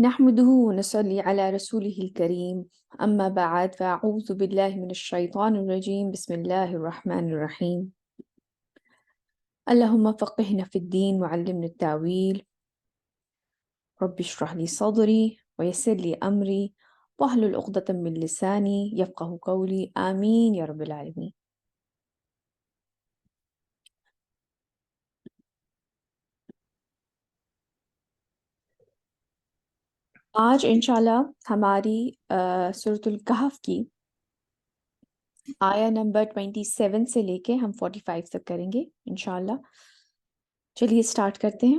نحمده ونصلي على رسوله الكريم أما بعد فأعوذ بالله من الشيطان الرجيم بسم الله الرحمن الرحيم اللهم فقهنا في الدين وعلمنا التأويل رب اشرح لي صدري ويسر لي أمري واحلل عقدة من لساني يفقه قولي آمين يا رب العالمين. آج انشاءاللہ ہماری سورۃ الکہف کی آیا نمبر 27 سے لے کے ہم 45 تک کریں گے انشاءاللہ. چلیے سٹارٹ کرتے ہیں.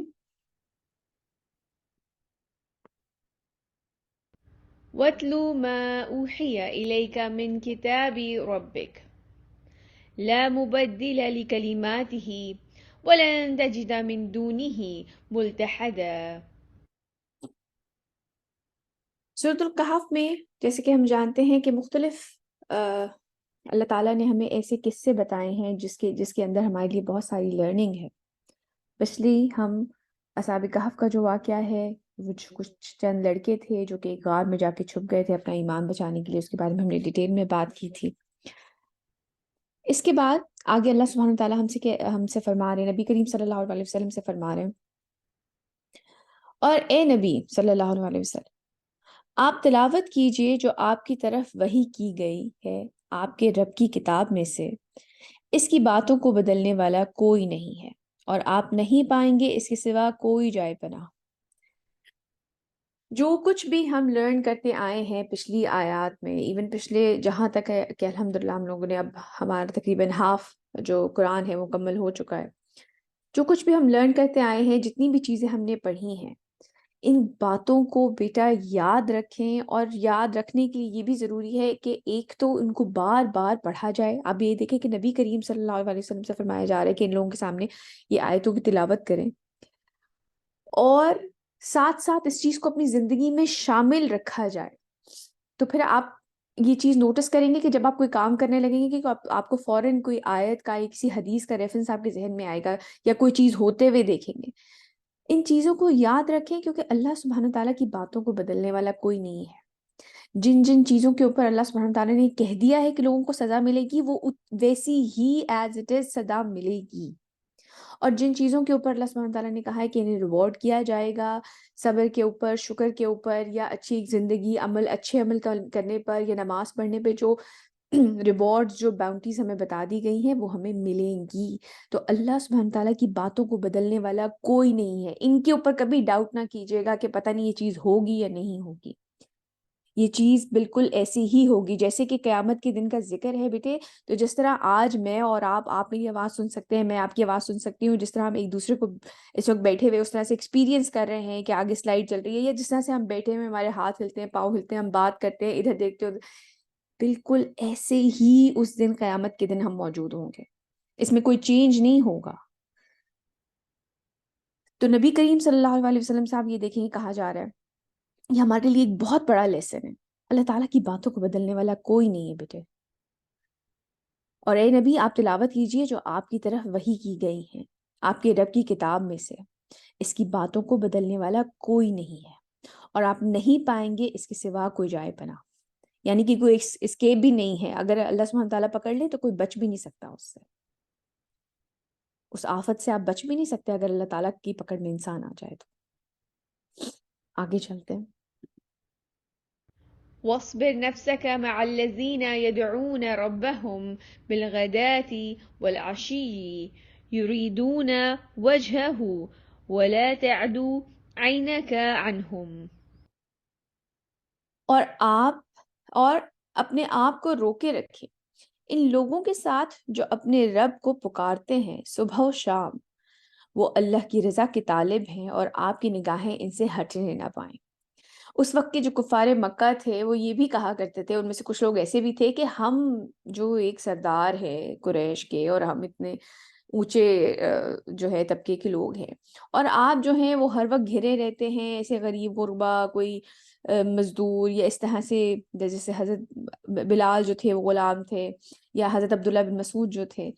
وَاتْلُ مَا أُوحِيَ إِلَيْكَ مِنْ كِتَابِ رَبِّكَ لَا مُبَدِّلَ لِكَلِمَاتِهِ وَلَن تَجِدَ مِن دُونِهِ مُلْتَحَدًا. سورۃ الکہف میں جیسے کہ ہم جانتے ہیں کہ مختلف اللہ تعالیٰ نے ہمیں ایسے قصے بتائے ہیں جس کے اندر ہمارے لیے بہت ساری لرننگ ہے. پچھلی ہم اصحاب کہف کا جو واقعہ ہے، وہ کچھ چند لڑکے تھے جو کہ ایک غار میں جا کے چھپ گئے تھے اپنا ایمان بچانے کے لیے، اس کے بارے میں ہم نے ڈیٹیل میں بات کی تھی. اس کے بعد آگے اللہ سبحانہ وتعالیٰ ہم سے فرما رہے ہیں، نبی کریم صلی اللہ علیہ وسلم سے فرما رہے ہیں، اور اے نبی صلی اللہ علیہ وسلم آپ تلاوت کیجئے جو آپ کی طرف وحی کی گئی ہے آپ کے رب کی کتاب میں سے، اس کی باتوں کو بدلنے والا کوئی نہیں ہے اور آپ نہیں پائیں گے اس کے سوا کوئی جائے پناہ. جو کچھ بھی ہم لرن کرتے آئے ہیں پچھلی آیات میں، ایون پچھلے جہاں تک ہے کہ الحمدللہ ہم لوگوں نے اب ہمارا تقریباً ہاف جو قرآن ہے وہ مکمل ہو چکا ہے. جو کچھ بھی ہم لرن کرتے آئے ہیں، جتنی بھی چیزیں ہم نے پڑھی ہیں، ان باتوں کو بیٹا یاد رکھیں، اور یاد رکھنے کے لیے یہ بھی ضروری ہے کہ ایک تو ان کو بار بار پڑھا جائے. اب یہ دیکھیں کہ نبی کریم صلی اللہ علیہ وسلم سے فرمایا جا رہا ہے کہ ان لوگوں کے سامنے یہ آیتوں کی تلاوت کریں، اور ساتھ ساتھ اس چیز کو اپنی زندگی میں شامل رکھا جائے. تو پھر آپ یہ چیز نوٹس کریں گے کہ جب آپ کوئی کام کرنے لگیں گے کہ آپ کو فوراً کوئی آیت کا یا کسی حدیث کا ریفرنس آپ کے ذہن میں آئے گا، یا کوئی چیز ہوتے ہوئے دیکھیں گے. ان چیزوں کو یاد رکھیں کیونکہ اللہ سبحانہ تعالیٰ کی باتوں کو بدلنے والا کوئی نہیں ہے. جن جن چیزوں کے اوپر اللہ سبحانہ تعالیٰ نے کہہ دیا ہے کہ لوگوں کو سزا ملے گی، وہ ویسی ہی ایز اٹ از سزا ملے گی. اور جن چیزوں کے اوپر اللہ سبحانہ تعالیٰ نے کہا ہے کہ انہیں ریوارڈ کیا جائے گا، صبر کے اوپر، شکر کے اوپر، یا اچھی زندگی، اچھے عمل کرنے پر، یا نماز پڑھنے پہ، جو ریوارڈز، جو باؤنٹیز ہمیں بتا دی گئی ہیں وہ ہمیں ملیں گی. تو اللہ سبحانہ تعالیٰ کی باتوں کو بدلنے والا کوئی نہیں ہے. ان کے اوپر کبھی ڈاؤٹ نہ کیجیے گا کہ پتہ نہیں یہ چیز ہوگی یا نہیں ہوگی. یہ چیز بالکل ایسی ہی ہوگی جیسے کہ قیامت کے دن کا ذکر ہے بیٹے. تو جس طرح آج میں اور آپ میری آواز سن سکتے ہیں، میں آپ کی آواز سن سکتی ہوں، جس طرح ہم ایک دوسرے کو اس وقت بیٹھے ہوئے اس طرح سے ایکسپیرینس کر رہے ہیں کہ آگے سلائڈ چل رہی ہے، یا جس طرح سے ہم بیٹھے ہوئے ہمارے ہاتھ ہلتے ہیں، پاؤں ہلتے ہیں، ہم بات کرتے ہیں، ادھر دیکھتے ہو، بالکل ایسے ہی اس دن قیامت کے دن ہم موجود ہوں گے. اس میں کوئی چینج نہیں ہوگا. تو نبی کریم صلی اللہ علیہ وسلم صاحب یہ دیکھیں کہا جا رہا ہے، یہ ہمارے لیے ایک بہت بڑا لیسن ہے. اللہ تعالیٰ کی باتوں کو بدلنے والا کوئی نہیں ہے بیٹے. اور اے نبی آپ تلاوت کیجئے جو آپ کی طرف وحی کی گئی ہیں آپ کے رب کی کتاب میں سے، اس کی باتوں کو بدلنے والا کوئی نہیں ہے اور آپ نہیں پائیں گے اس کے سوا کوئی جائے پناہ. یعنی کہ کوئی اسکیپ بھی نہیں ہے. اگر اللہ سبحانہ تعالیٰ پکڑ لے تو کوئی بچ بھی نہیں سکتا اس سے. اس آفت سے آپ بچ بھی نہیں سکتے اگر اللہ تعالیٰ کی پکڑ میں انسان آ جائے تو. آگے چلتے ہیں. وَاصْبِرْ نَفْسَكَ مَعَ الَّذِينَ يَدْعُونَ رَبَّهُمْ بِالْغَدَاةِ وَالْعَشِيِّ يُرِيدُونَ وَجْهَهُ وَلَا تَعْدُ عَيْنَكَ عَنْهُمْ. اور اپنے آپ کو روکے رکھیں ان لوگوں کے ساتھ جو اپنے رب کو پکارتے ہیں صبح و شام، وہ اللہ کی رضا کے طالب ہیں اور آپ کی نگاہیں ان سے ہٹنے نہ پائیں. اس وقت کے جو کفار مکہ تھے وہ یہ بھی کہا کرتے تھے، ان میں سے کچھ لوگ ایسے بھی تھے کہ ہم جو ایک سردار ہے قریش کے، اور ہم اتنے اونچے جو ہے طبقے کے لوگ ہیں، اور آپ جو ہیں وہ ہر وقت گھرے رہتے ہیں ایسے غریب غربا، کوئی مزدور، یا اس طرح سے جیسے حضرت بلال جو تھے وہ غلام تھے، یا حضرت عبداللہ بن مسعود جو تھے.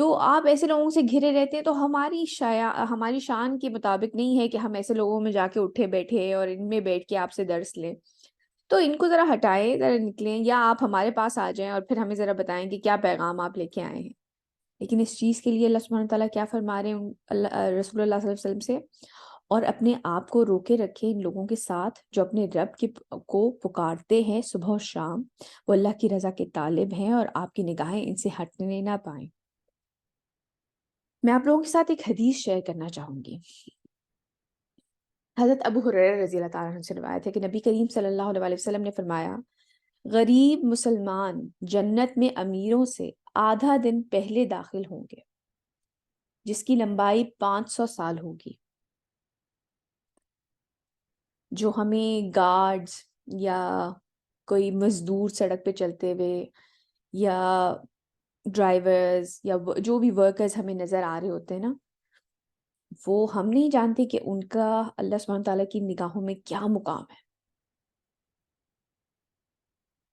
تو آپ ایسے لوگوں سے گھرے رہتے ہیں، تو ہماری شان کے مطابق نہیں ہے کہ ہم ایسے لوگوں میں جا کے اٹھے بیٹھے اور ان میں بیٹھ کے آپ سے درس لیں. تو ان کو ذرا ہٹائیں، ذرا نکلیں، یا آپ ہمارے پاس آ جائیں اور پھر ہمیں ذرا بتائیں کہ کیا پیغام آپ لے کے آئے ہیں. لیکن اس چیز کے لیے اللہ سبحانہ تعالیٰ کیا فرما رہے ہیں رسول اللہ صلی اللہ علیہ وسلم سے، اور اپنے آپ کو روکے رکھے ان لوگوں کے ساتھ جو اپنے رب کو پکارتے ہیں صبح و شام، وہ اللہ کی رضا کے طالب ہیں اور آپ کی نگاہیں ان سے ہٹنے نہ پائیں. میں آپ لوگوں کے ساتھ ایک حدیث شیئر کرنا چاہوں گی. حضرت ابو ہریرہ رضی اللہ تعالیٰ عنہ سے روایت ہے کہ نبی کریم صلی اللہ علیہ وسلم نے فرمایا، غریب مسلمان جنت میں امیروں سے آدھا دن پہلے داخل ہوں گے، جس کی لمبائی 500 سال ہوگی. جو ہمیں گارڈز یا کوئی مزدور سڑک پہ چلتے ہوئے یا ڈرائیورز یا جو بھی ورکرز ہمیں نظر آ رہے ہوتے ہیں نا، وہ ہم نہیں جانتے کہ ان کا اللہ سبحانہ تعالیٰ کی نگاہوں میں کیا مقام ہے.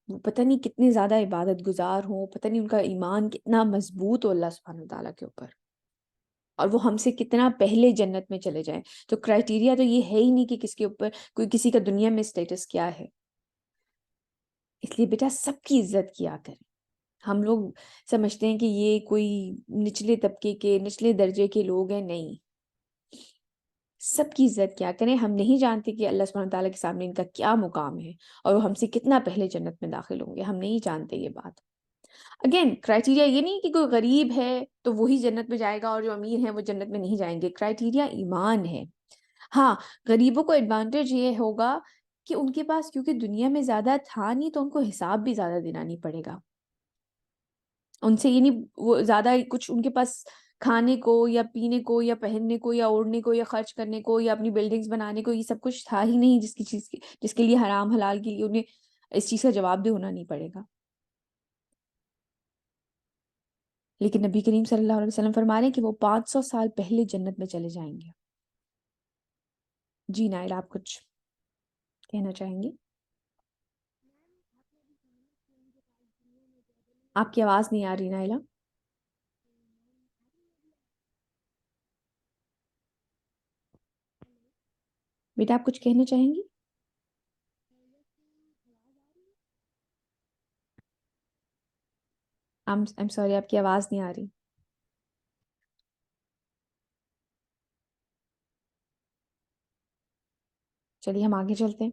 وہ پتہ نہیں کتنے زیادہ عبادت گزار ہوں، پتہ نہیں ان کا ایمان کتنا مضبوط ہو اللہ سبحانہ تعالیٰ کے اوپر، اور وہ ہم سے کتنا پہلے جنت میں چلے جائیں. تو کرائٹیریا تو یہ ہے ہی نہیں کہ کس کے اوپر کوئی کسی کا دنیا میں اسٹیٹس کیا ہے. اس لیے بیٹا سب کی عزت کیا کریں. ہم لوگ سمجھتے ہیں کہ یہ کوئی نچلے طبقے کے نچلے درجے کے لوگ ہیں، نہیں، سب کی عزت کیا کریں. ہم نہیں جانتے کہ اللہ سبحانہ تعالیٰ کے سامنے ان کا کیا مقام ہے اور وہ ہم سے کتنا پہلے جنت میں داخل ہوں گے، ہم نہیں جانتے یہ بات. اگین کرائٹیریا یہ نہیں کہ کوئی غریب ہے تو وہی جنت میں جائے گا اور جو امیر ہیں وہ جنت میں نہیں جائیں گے. کرائٹیریا ایمان ہے. ہاں، غریبوں کو ایڈوانٹیج یہ ہوگا کہ ان کے پاس کیونکہ دنیا میں زیادہ تھا نہیں، تو ان کو حساب بھی زیادہ دینا نہیں پڑے گا. ان سے یہ نہیں، وہ زیادہ کچھ ان کے پاس کھانے کو یا پینے کو یا پہننے کو یا اوڑھنے کو یا خرچ کرنے کو یا اپنی بلڈنگز بنانے کو، یہ سب کچھ تھا ہی نہیں جس کے لیے حرام حلال کے لیے انہیں اس چیز کا جواب دہ ہونا نہیں پڑے گا. لیکن نبی کریم صلی اللہ علیہ وسلم فرما رہے ہیں کہ وہ 500 سال پہلے جنت میں چلے جائیں گے. جی نائل، آپ کچھ کہنا چاہیں گے؟ آپ کی آواز نہیں آ رہی نائلہ. بیٹا آپ کچھ کہنا چاہیں گی؟ I'm sorry، آپ کی آواز نہیں آ رہی. چلیے ہم آگے چلتے ہیں.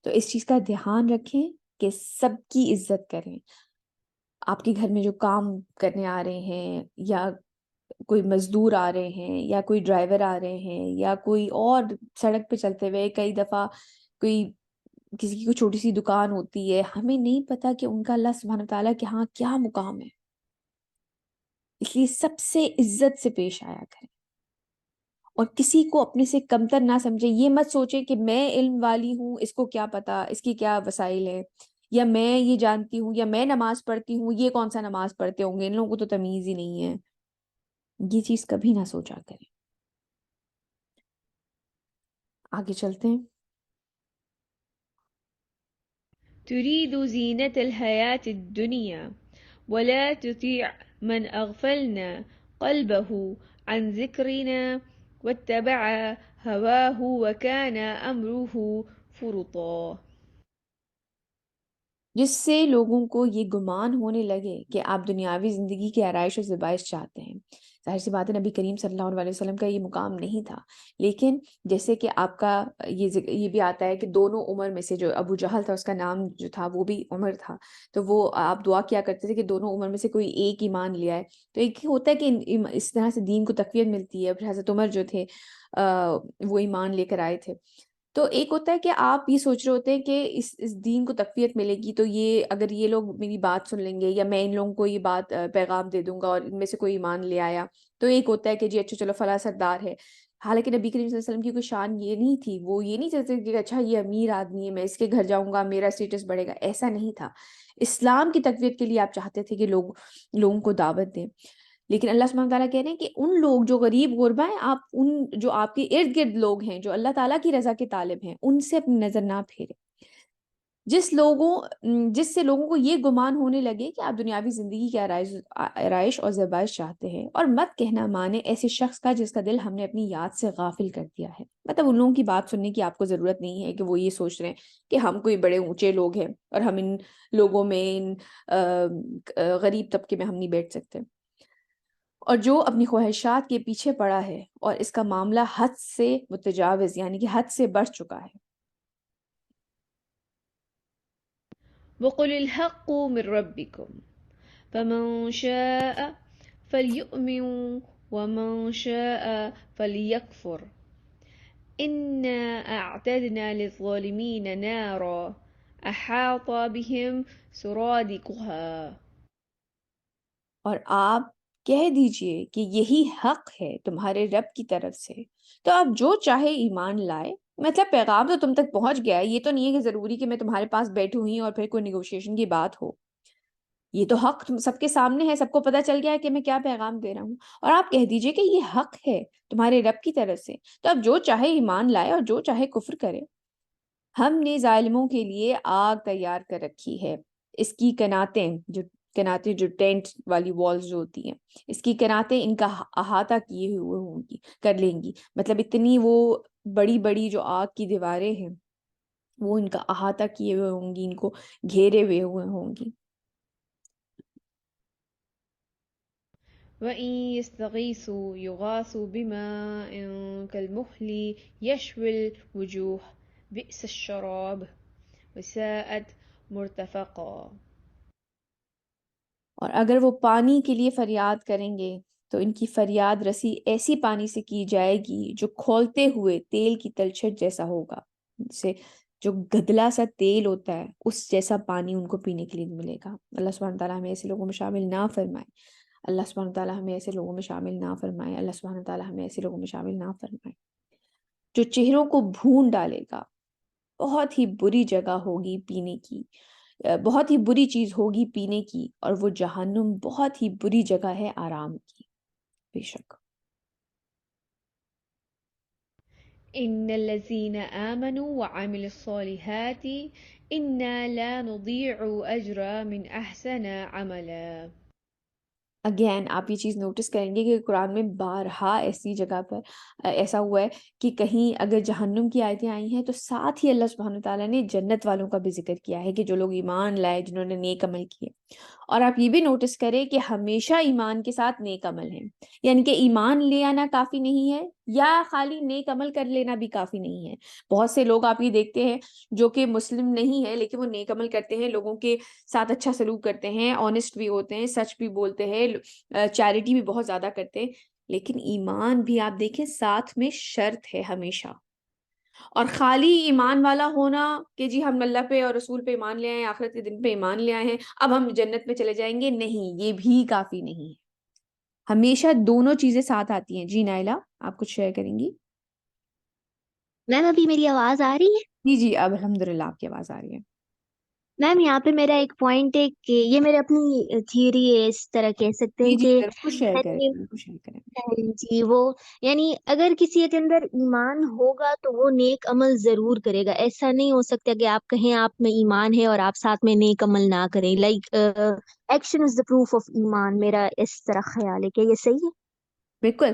تو اس چیز کا دھیان رکھیں کہ سب کی عزت کریں. آپ کے گھر میں جو کام کرنے آ رہے ہیں، یا کوئی مزدور آ رہے ہیں، یا کوئی ڈرائیور آ رہے ہیں، یا کوئی اور سڑک پہ چلتے ہوئے، کئی دفعہ کوئی کسی کی کوئی چھوٹی سی دکان ہوتی ہے، ہمیں نہیں پتا کہ ان کا اللہ سبحانہ تعالیٰ کے ہاں کیا مقام ہے. اس لیے سب سے عزت سے پیش آیا کریں اور کسی کو اپنے سے کمتر نہ سمجھیں. یہ مت سوچیں کہ میں علم والی ہوں، اس کو کیا پتا، اس کی کیا وسائل ہے، یا میں یہ جانتی ہوں، یا میں نماز پڑھتی ہوں، یہ کون سا نماز پڑھتے ہوں گے، ان لوگوں کو تو تمیز ہی نہیں ہے. یہ چیز کبھی نہ سوچا کریں. آگے چلتے ہیں. تريد زينة الحياة الدنيا ولا تطيع من أغفلنا قلبه عن ذكرنا واتبع هواه وكان أمره فرطا. جس سے لوگوں کو یہ گمان ہونے لگے کہ آپ دنیاوی زندگی کی آرائش و زیبائش چاہتے ہیں. ظاہر سی بات ہے نبی کریم صلی اللہ علیہ وسلم کا یہ مقام نہیں تھا. لیکن جیسے کہ آپ کا یہ بھی آتا ہے کہ دونوں عمر میں سے جو ابو جہل تھا، اس کا نام جو تھا وہ بھی عمر تھا، تو وہ آپ دعا کیا کرتے تھے کہ دونوں عمر میں سے کوئی ایک ایمان لے آئے. تو ایک ہوتا ہے کہ اس طرح سے دین کو تقویت ملتی ہے. پھر حضرت عمر جو تھے وہ ایمان لے کر آئے تھے. تو ایک ہوتا ہے کہ آپ یہ سوچ رہے ہوتے ہیں کہ اس دین کو تقویت ملے گی، تو یہ اگر یہ لوگ میری بات سن لیں گے، یا میں ان لوگوں کو یہ بات پیغام دے دوں گا اور ان میں سے کوئی ایمان لے آیا، تو ایک ہوتا ہے کہ جی اچھا چلو فلاں سردار ہے. حالانکہ نبی کریم صلی اللہ علیہ وسلم کی کوئی شان یہ نہیں تھی. وہ یہ نہیں چاہتے کہ اچھا یہ امیر آدمی ہے، میں اس کے گھر جاؤں گا، میرا اسٹیٹس بڑھے گا. ایسا نہیں تھا. اسلام کی تقویت کے لیے آپ چاہتے تھے کہ لوگوں کو دعوت دیں. لیکن اللہ سبحانہ تعالیٰ کہہ رہے ہیں کہ ان لوگ جو غریب غربا ہیں، آپ ان جو آپ کے ارد گرد لوگ ہیں جو اللہ تعالیٰ کی رضا کے طالب ہیں، ان سے اپنی نظر نہ پھیرے. جس سے لوگوں کو یہ گمان ہونے لگے کہ آپ دنیاوی زندگی کی آرائش اور زیبائش چاہتے ہیں، اور مت کہنا مانے ایسے شخص کا جس کا دل ہم نے اپنی یاد سے غافل کر دیا ہے۔ مطلب ان لوگوں کی بات سننے کی آپ کو ضرورت نہیں ہے کہ وہ یہ سوچ رہے ہیں کہ ہم کوئی بڑے اونچے لوگ ہیں اور ہم ان لوگوں میں، ان غریب طبقے میں ہم نہیں بیٹھ سکتے، اور جو اپنی خواہشات کے پیچھے پڑا ہے اور اس کا معاملہ حد سے متجاوز یعنی کہ حد سے بڑھ چکا ہے۔ وقل الحق من ربكم فمن شاء فليؤمن ومن شاء فليكفر إنا أعتدنا للظالمين نارا أحاط بهم سرادقها۔ اور آپ کہہ دیجئے کہ یہی حق ہے تمہارے رب کی طرف سے، تو اب جو چاہے ایمان لائے۔ مطلب پیغام تو تم تک پہنچ گیا ہے، یہ تو نہیں ہے کہ ضروری کہ میں تمہارے پاس بیٹھوں ہی اور پھر کوئی نیگوشیشن کی بات ہو۔ یہ تو حق سب کے سامنے ہے، سب کو پتہ چل گیا ہے کہ میں کیا پیغام دے رہا ہوں، اور آپ کہہ دیجئے کہ یہ حق ہے تمہارے رب کی طرف سے، تو اب جو چاہے ایمان لائے اور جو چاہے کفر کرے۔ ہم نے ظالموں کے لیے آگ تیار کر رکھی ہے، اس کی کناتیں جو ٹینٹ والی والز جو ہوتی ہیں، اس کی کناتیں ان کا احاطہ کیے ہوئے ہوں گی، کر لیں گی۔ مطلب اتنی وہ بڑی بڑی جو آگ کی دیواریں ہیں وہ ان کا احاطہ کیے ہوئے ہوں گی، ان کو گھیرے ہوئے ہوں گی۔ وإن يستغيثوا يغاثوا بماء كالمهل يشوي الوجوه بئس الشراب وساءت مرتفقا۔ اور اگر وہ پانی کے لیے فریاد کریں گے تو ان کی فریاد رسی ایسی پانی سے کی جائے گی جو کھولتے ہوئے تیل کی تلچھٹ جیسا ہوگا، جسے جو گدلا سا تیل ہوتا ہے اس جیسا پانی ان کو پینے کے لیے ملے گا۔ اللہ سبحانہ تعالیٰ ہمیں ایسے لوگوں میں شامل نہ فرمائے، اللہ سبحانہ تعالیٰ ہمیں ایسے لوگوں میں شامل نہ فرمائے، اللہ سبحانہ تعالیٰ ہمیں ایسے لوگوں میں شامل نہ فرمائے۔ جو چہروں کو بھون ڈالے گا، بہت ہی بری جگہ ہوگی پینے کی، بہت ہی بری چیز ہوگی پینے کی، اور وہ جہنم بہت ہی بری جگہ ہے آرام کی، بے شک۔ إن الذين آمنوا وعملوا الصالحات إنا لا نضيع أجر من أحسن عملا۔ اگین آپ یہ چیز نوٹس کریں گے کہ قرآن میں بارہا ایسی جگہ پر ایسا ہوا ہے کہ کہیں اگر جہنم کی آیتیں آئی ہیں تو ساتھ ہی اللہ سبحانہ تعالیٰ نے جنت والوں کا بھی ذکر کیا ہے کہ جو لوگ ایمان لائے، جنہوں نے نیک عمل کیے۔ اور آپ یہ بھی نوٹس کریں کہ ہمیشہ ایمان کے ساتھ نیک عمل ہے، یعنی کہ ایمان لے آنا کافی نہیں ہے یا خالی نیک عمل کر لینا بھی کافی نہیں ہے۔ بہت سے لوگ آپ یہ دیکھتے ہیں جو کہ مسلم نہیں ہے لیکن وہ نیک عمل کرتے ہیں، لوگوں کے ساتھ اچھا سلوک کرتے ہیں، آنےسٹ بھی ہوتے ہیں، سچ بھی بولتے ہیں، چیریٹی بھی بہت زیادہ کرتے ہیں، لیکن ایمان بھی آپ دیکھیں ساتھ میں شرط ہے ہمیشہ۔ اور خالی ایمان والا ہونا کہ جی ہم اللہ پہ اور رسول پہ ایمان لے آئے ہیں، آخرت کے دن پہ ایمان لے آئے ہیں، اب ہم جنت میں چلے جائیں گے، نہیں، یہ بھی کافی نہیں ہے۔ ہمیشہ دونوں چیزیں ساتھ آتی ہیں۔ جی نائلہ، آپ کچھ شیئر کریں گی؟ میم ابھی میری آواز آ رہی ہے؟ جی جی، اب الحمدللہ آپ کی آواز آ رہی ہے۔ میم یہاں پہ میرا ایک پوائنٹ ہے کہ یہ میرے اپنی تھیوری ہے، اس طرح کہہ سکتے جی ہیں جی، کہ ضرور شیئر کریں، ضرور شیئر کریں۔ جی وہ یعنی اگر کسی کے اندر ایمان ہوگا تو وہ نیک عمل ضرور کرے گا۔ ایسا نہیں ہو سکتا کہ آپ کہیں آپ میں ایمان ہے اور آپ ساتھ میں نیک عمل نہ کریں۔ Like action is the proof of ایمان، میرا اس طرح خیال ہے۔ کیا یہ صحیح ہے؟ بالکل،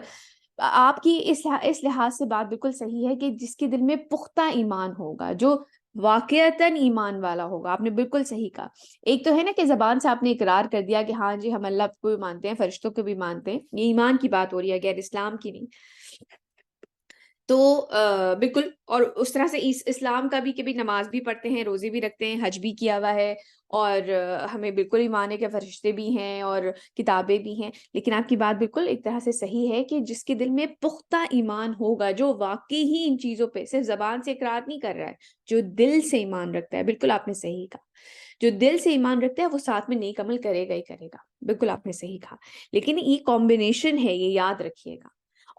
آپ کی اس لحاظ سے بات بالکل صحیح ہے کہ جس کے دل میں پختہ ایمان ہوگا، جو واقعتاً ایمان والا ہوگا، آپ نے بالکل صحیح کہا۔ ایک تو ہے نا کہ زبان سے آپ نے اقرار کر دیا کہ ہاں جی ہم اللہ کو بھی مانتے ہیں، فرشتوں کو بھی مانتے ہیں، یہ ایمان کی بات ہو رہی ہے، غیر اسلام کی نہیں۔ تو بالکل، اور اس طرح سے اسلام کا بھی کہ بھی نماز بھی پڑھتے ہیں، روزے بھی رکھتے ہیں، حج بھی کیا ہوا ہے، اور ہمیں بالکل ایمان ہے کہ فرشتے بھی ہیں اور کتابیں بھی ہیں۔ لیکن آپ کی بات بالکل ایک طرح سے صحیح ہے کہ جس کے دل میں پختہ ایمان ہوگا، جو واقعی ہی ان چیزوں پہ صرف زبان سے اقرار نہیں کر رہا ہے، جو دل سے ایمان رکھتا ہے، بالکل آپ نے صحیح کہا، جو دل سے ایمان رکھتا ہے وہ ساتھ میں نیک عمل کرے گا ہی کرے گا، بالکل آپ نے صحیح کہا۔ لیکن یہ کمبینیشن ہے، یہ یاد رکھیے گا۔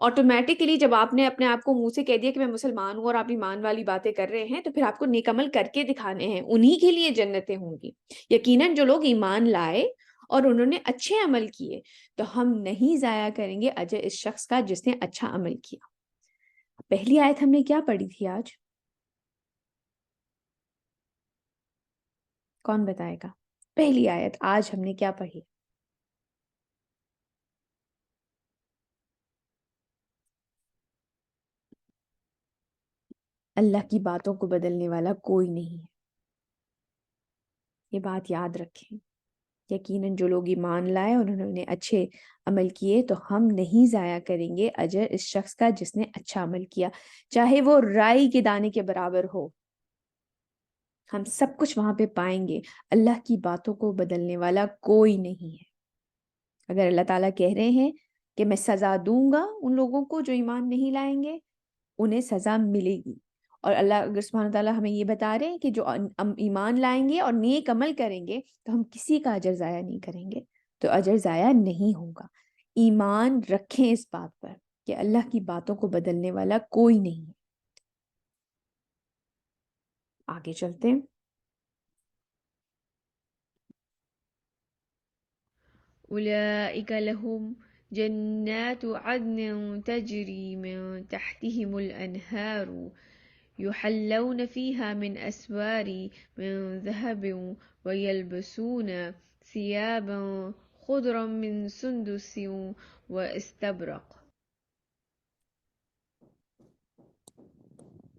آٹومیٹکلی جب آپ نے اپنے آپ کو منہ سے کہہ دیا کہ میں مسلمان ہوں اور آپ ایمان والی باتیں کر رہے ہیں، تو پھر آپ کو نیک عمل کر کے دکھانے ہیں، انہی کے لیے جنتیں ہوں گی۔ یقیناً جو لوگ ایمان لائے اور انہوں نے اچھے عمل کیے، تو ہم نہیں ضائع کریں گے اجر اس شخص کا جس نے اچھا عمل کیا۔ پہلی آیت ہم نے کیا پڑھی تھی آج؟ کون بتائے گا؟ پہلی آیت آج ہم نے کیا پڑھی؟ اللہ کی باتوں کو بدلنے والا کوئی نہیں ہے، یہ بات یاد رکھیں۔ یقیناً جو لوگ ایمان لائے اور انہوں نے اچھے عمل کیے تو ہم نہیں ضائع کریں گے اجر اس شخص کا جس نے اچھا عمل کیا، چاہے وہ رائی کے دانے کے برابر ہو۔ ہم سب کچھ وہاں پہ پائیں گے۔ اللہ کی باتوں کو بدلنے والا کوئی نہیں ہے۔ اگر اللہ تعالیٰ کہہ رہے ہیں کہ میں سزا دوں گا ان لوگوں کو جو ایمان نہیں لائیں گے، انہیں سزا ملے گی۔ اور اللہ اگر سبحانہ تعالیٰ ہمیں یہ بتا رہے ہیں کہ جو ایمان لائیں گے اور نیک عمل کریں گے تو ہم کسی کا اجر ضائع نہیں کریں گے، تو اجر ضائع نہیں ہوگا۔ ایمان رکھیں اس بات پر کہ اللہ کی باتوں کو بدلنے والا کوئی نہیں ہے۔ آگے چلتے ہیں۔ أولئك لهم جنات عدن تجري من تحتهم الأنهار يحلون فيها من أسوار من ذهب ويلبسون ثيابا خضرا من سندس واستبرق۔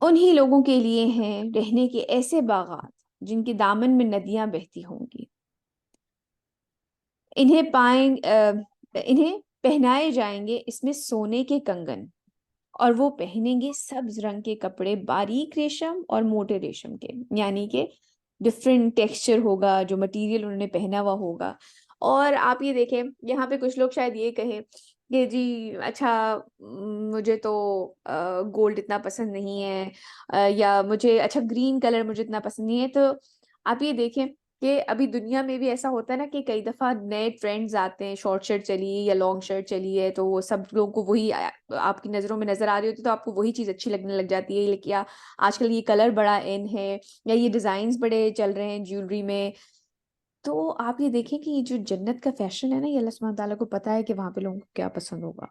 انہی لوگوں کے لیے ہیں رہنے کے ایسے باغات جن کے دامن میں ندیاں بہتی ہوں گی، انہیں پہنائے جائیں گے اس میں سونے کے کنگن، اور وہ پہنیں گے سبز رنگ کے کپڑے باریک ریشم اور موٹے ریشم کے، یعنی کہ ڈفرینٹ ٹیکسچر ہوگا جو مٹیریل انہوں نے پہنا ہوا ہوگا۔ اور آپ یہ دیکھیں یہاں پہ کچھ لوگ شاید یہ کہیں کہ جی اچھا مجھے تو گولڈ اتنا پسند نہیں ہے، یا مجھے اچھا گرین کلر مجھے اتنا پسند نہیں ہے۔ تو آپ یہ دیکھیں کہ ابھی دنیا میں بھی ایسا ہوتا ہے نا کہ کئی دفعہ نئے ٹرینڈز آتے ہیں، شارٹ شرٹ چلی ہے یا لانگ شرٹ چلی ہے تو وہ سب لوگوں کو وہی آپ کی نظروں میں نظر آ رہی ہوتی ہے تو آپ کو وہی چیز اچھی لگنے لگ جاتی ہے، یا آج کل یہ کلر بڑا ان ہے یا یہ ڈیزائنز بڑے چل رہے ہیں جیولری میں۔ تو آپ یہ دیکھیں کہ یہ جو جنت کا فیشن ہے نا، یہ اللہ سبحانہ تعالیٰ کو پتا ہے کہ وہاں پہ لوگوں کو کیا پسند ہوگا،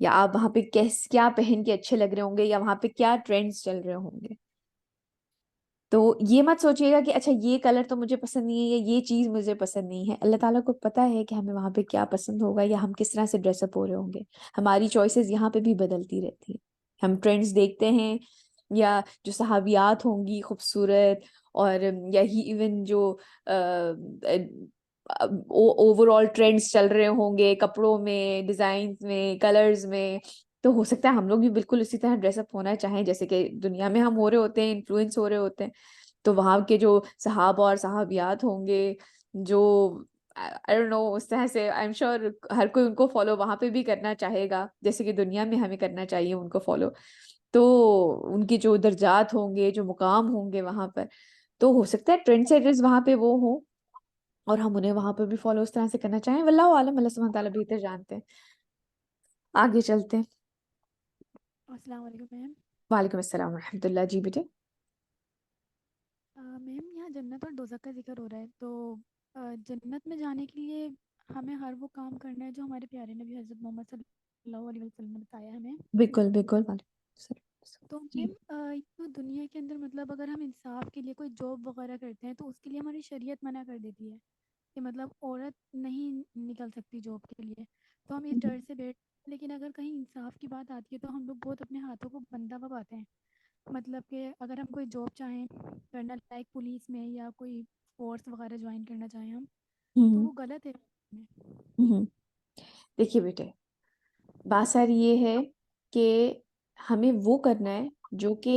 یا آپ وہاں پہ کیا پہن کے اچھے لگ رہے ہوں گے، یا وہاں پہ کیا ٹرینڈز چل رہے ہوں گے۔ تو یہ مت سوچیے گا کہ اچھا یہ کلر تو مجھے پسند نہیں ہے یا یہ چیز مجھے پسند نہیں ہے۔ اللہ تعالیٰ کو پتا ہے کہ ہمیں وہاں پہ کیا پسند ہوگا یا ہم کس طرح سے ڈریس اپ ہو رہے ہوں گے۔ ہماری چوائسیز یہاں پہ بھی بدلتی رہتی ہیں، ہم ٹرینڈز دیکھتے ہیں، یا جو صحابیات ہوں گی خوبصورت، اور یا ہی ایون جو اوور آل ٹرینڈز چل رہے ہوں گے کپڑوں میں، ڈیزائنز میں، کلرز میں، تو ہو سکتا ہے ہم لوگ بھی بالکل اسی طرح ڈریس اپ ہونا چاہیں جیسے کہ دنیا میں ہم ہو رہے ہوتے ہیں، انفلوئنس ہو رہے ہوتے ہیں۔ تو وہاں کے جو صحابہ اور صحابیات ہوں گے جو I don't know اس طرح سے I'm sure ہر کوئی ان کو فالو وہاں پہ بھی کرنا چاہے گا جیسے کہ دنیا میں ہمیں کرنا چاہیے ان کو فالو۔ تو ان کے جو درجات ہوں گے، جو مقام ہوں گے وہاں پر، تو ہو سکتا ہے ٹرینڈ سیٹرز وہاں پہ وہ ہوں اور ہم انہیں وہاں پہ بھی فالو اس طرح سے کرنا چاہیں۔ واللہ عالم، اللہ سبحانہ تعالیٰ بہتر جانتے ہیں۔ آگے چلتے ہیں۔ السلام علیکم میم۔ وعلیکم السلام ورحمۃ اللہ۔ جی بیٹے۔ میم یہاں جنت اور دوزخ کا ذکر ہو رہا ہے، تو جنت میں جانے کے لیے ہمیں ہر وہ کام کرنا ہے جو ہمارے پیارے نبی حضرت محمد صلی اللہ علیہ وسلم نے بتایا ہمیں۔ بالکل بالکل۔ وعلیکم السلام۔ تو جی میم تو دنیا کے اندر مطلب اگر ہم انصاف کے لیے کوئی جاب وغیرہ کرتے ہیں تو اس کے لیے ہماری شریعت منع کر دیتی ہے کہ مطلب عورت نہیں نکل سکتی جاب کے لیے، تو ہم اس ڈر سے بیٹھ، لیکن اگر کہیں انصاف کی بات آتی ہے تو ہم لوگ بہت اپنے ہاتھوں کو بندھا ہوا پاتے ہیں۔ مطلب کہ اگر ہم کوئی جاب چاہیں کرنا، لائک پولیس میں یا کوئی فورس وغیرہ جوائن کرنا چاہیں ہم، تو وہ غلط ہے۔ دیکھیے بیٹے، بات ساری یہ ہے کہ ہمیں وہ کرنا ہے جو کہ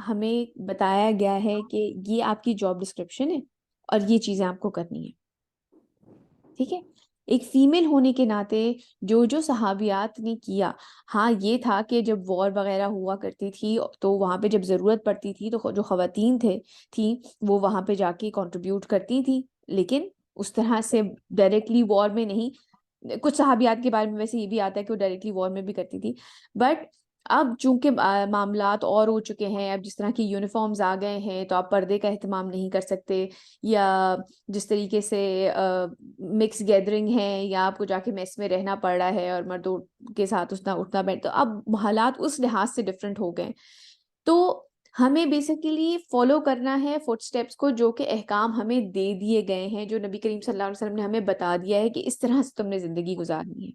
ہمیں بتایا گیا ہے کہ یہ آپ کی جاب ڈسکرپشن ہے اور یہ چیزیں آپ کو کرنی ہے، ٹھیک ہے۔ ایک فیمیل ہونے کے ناطے جو صحابیات نے کیا، ہاں یہ تھا کہ جب وار وغیرہ ہوا کرتی تھی تو وہاں پہ جب ضرورت پڑتی تھی تو جو خواتین تھیں وہ وہاں پہ جا کے کنٹریبیوٹ کرتی تھی، لیکن اس طرح سے ڈائریکٹلی وار میں نہیں۔ کچھ صحابیات کے بارے میں ویسے یہ بھی آتا ہے کہ وہ ڈائریکٹلی وار میں بھی کرتی تھی، بٹ اب چونکہ معاملات اور ہو چکے ہیں، اب جس طرح کی یونیفارمز آ گئے ہیں تو آپ پردے کا اہتمام نہیں کر سکتے، یا جس طریقے سے مکس گیدرنگ ہے یا آپ کو جا کے میس میں رہنا پڑ رہا ہے اور مردوں کے ساتھ اٹھنا بیٹھنا، تو اب حالات اس لحاظ سے ڈفرینٹ ہو گئے۔ تو ہمیں بیسیکلی فالو کرنا ہے فٹ اسٹیپس کو جو کہ احکام ہمیں دے دیے گئے ہیں، جو نبی کریم صلی اللہ علیہ وسلم نے ہمیں بتا دیا ہے کہ اس طرح سے تم نے زندگی گزارنی ہے.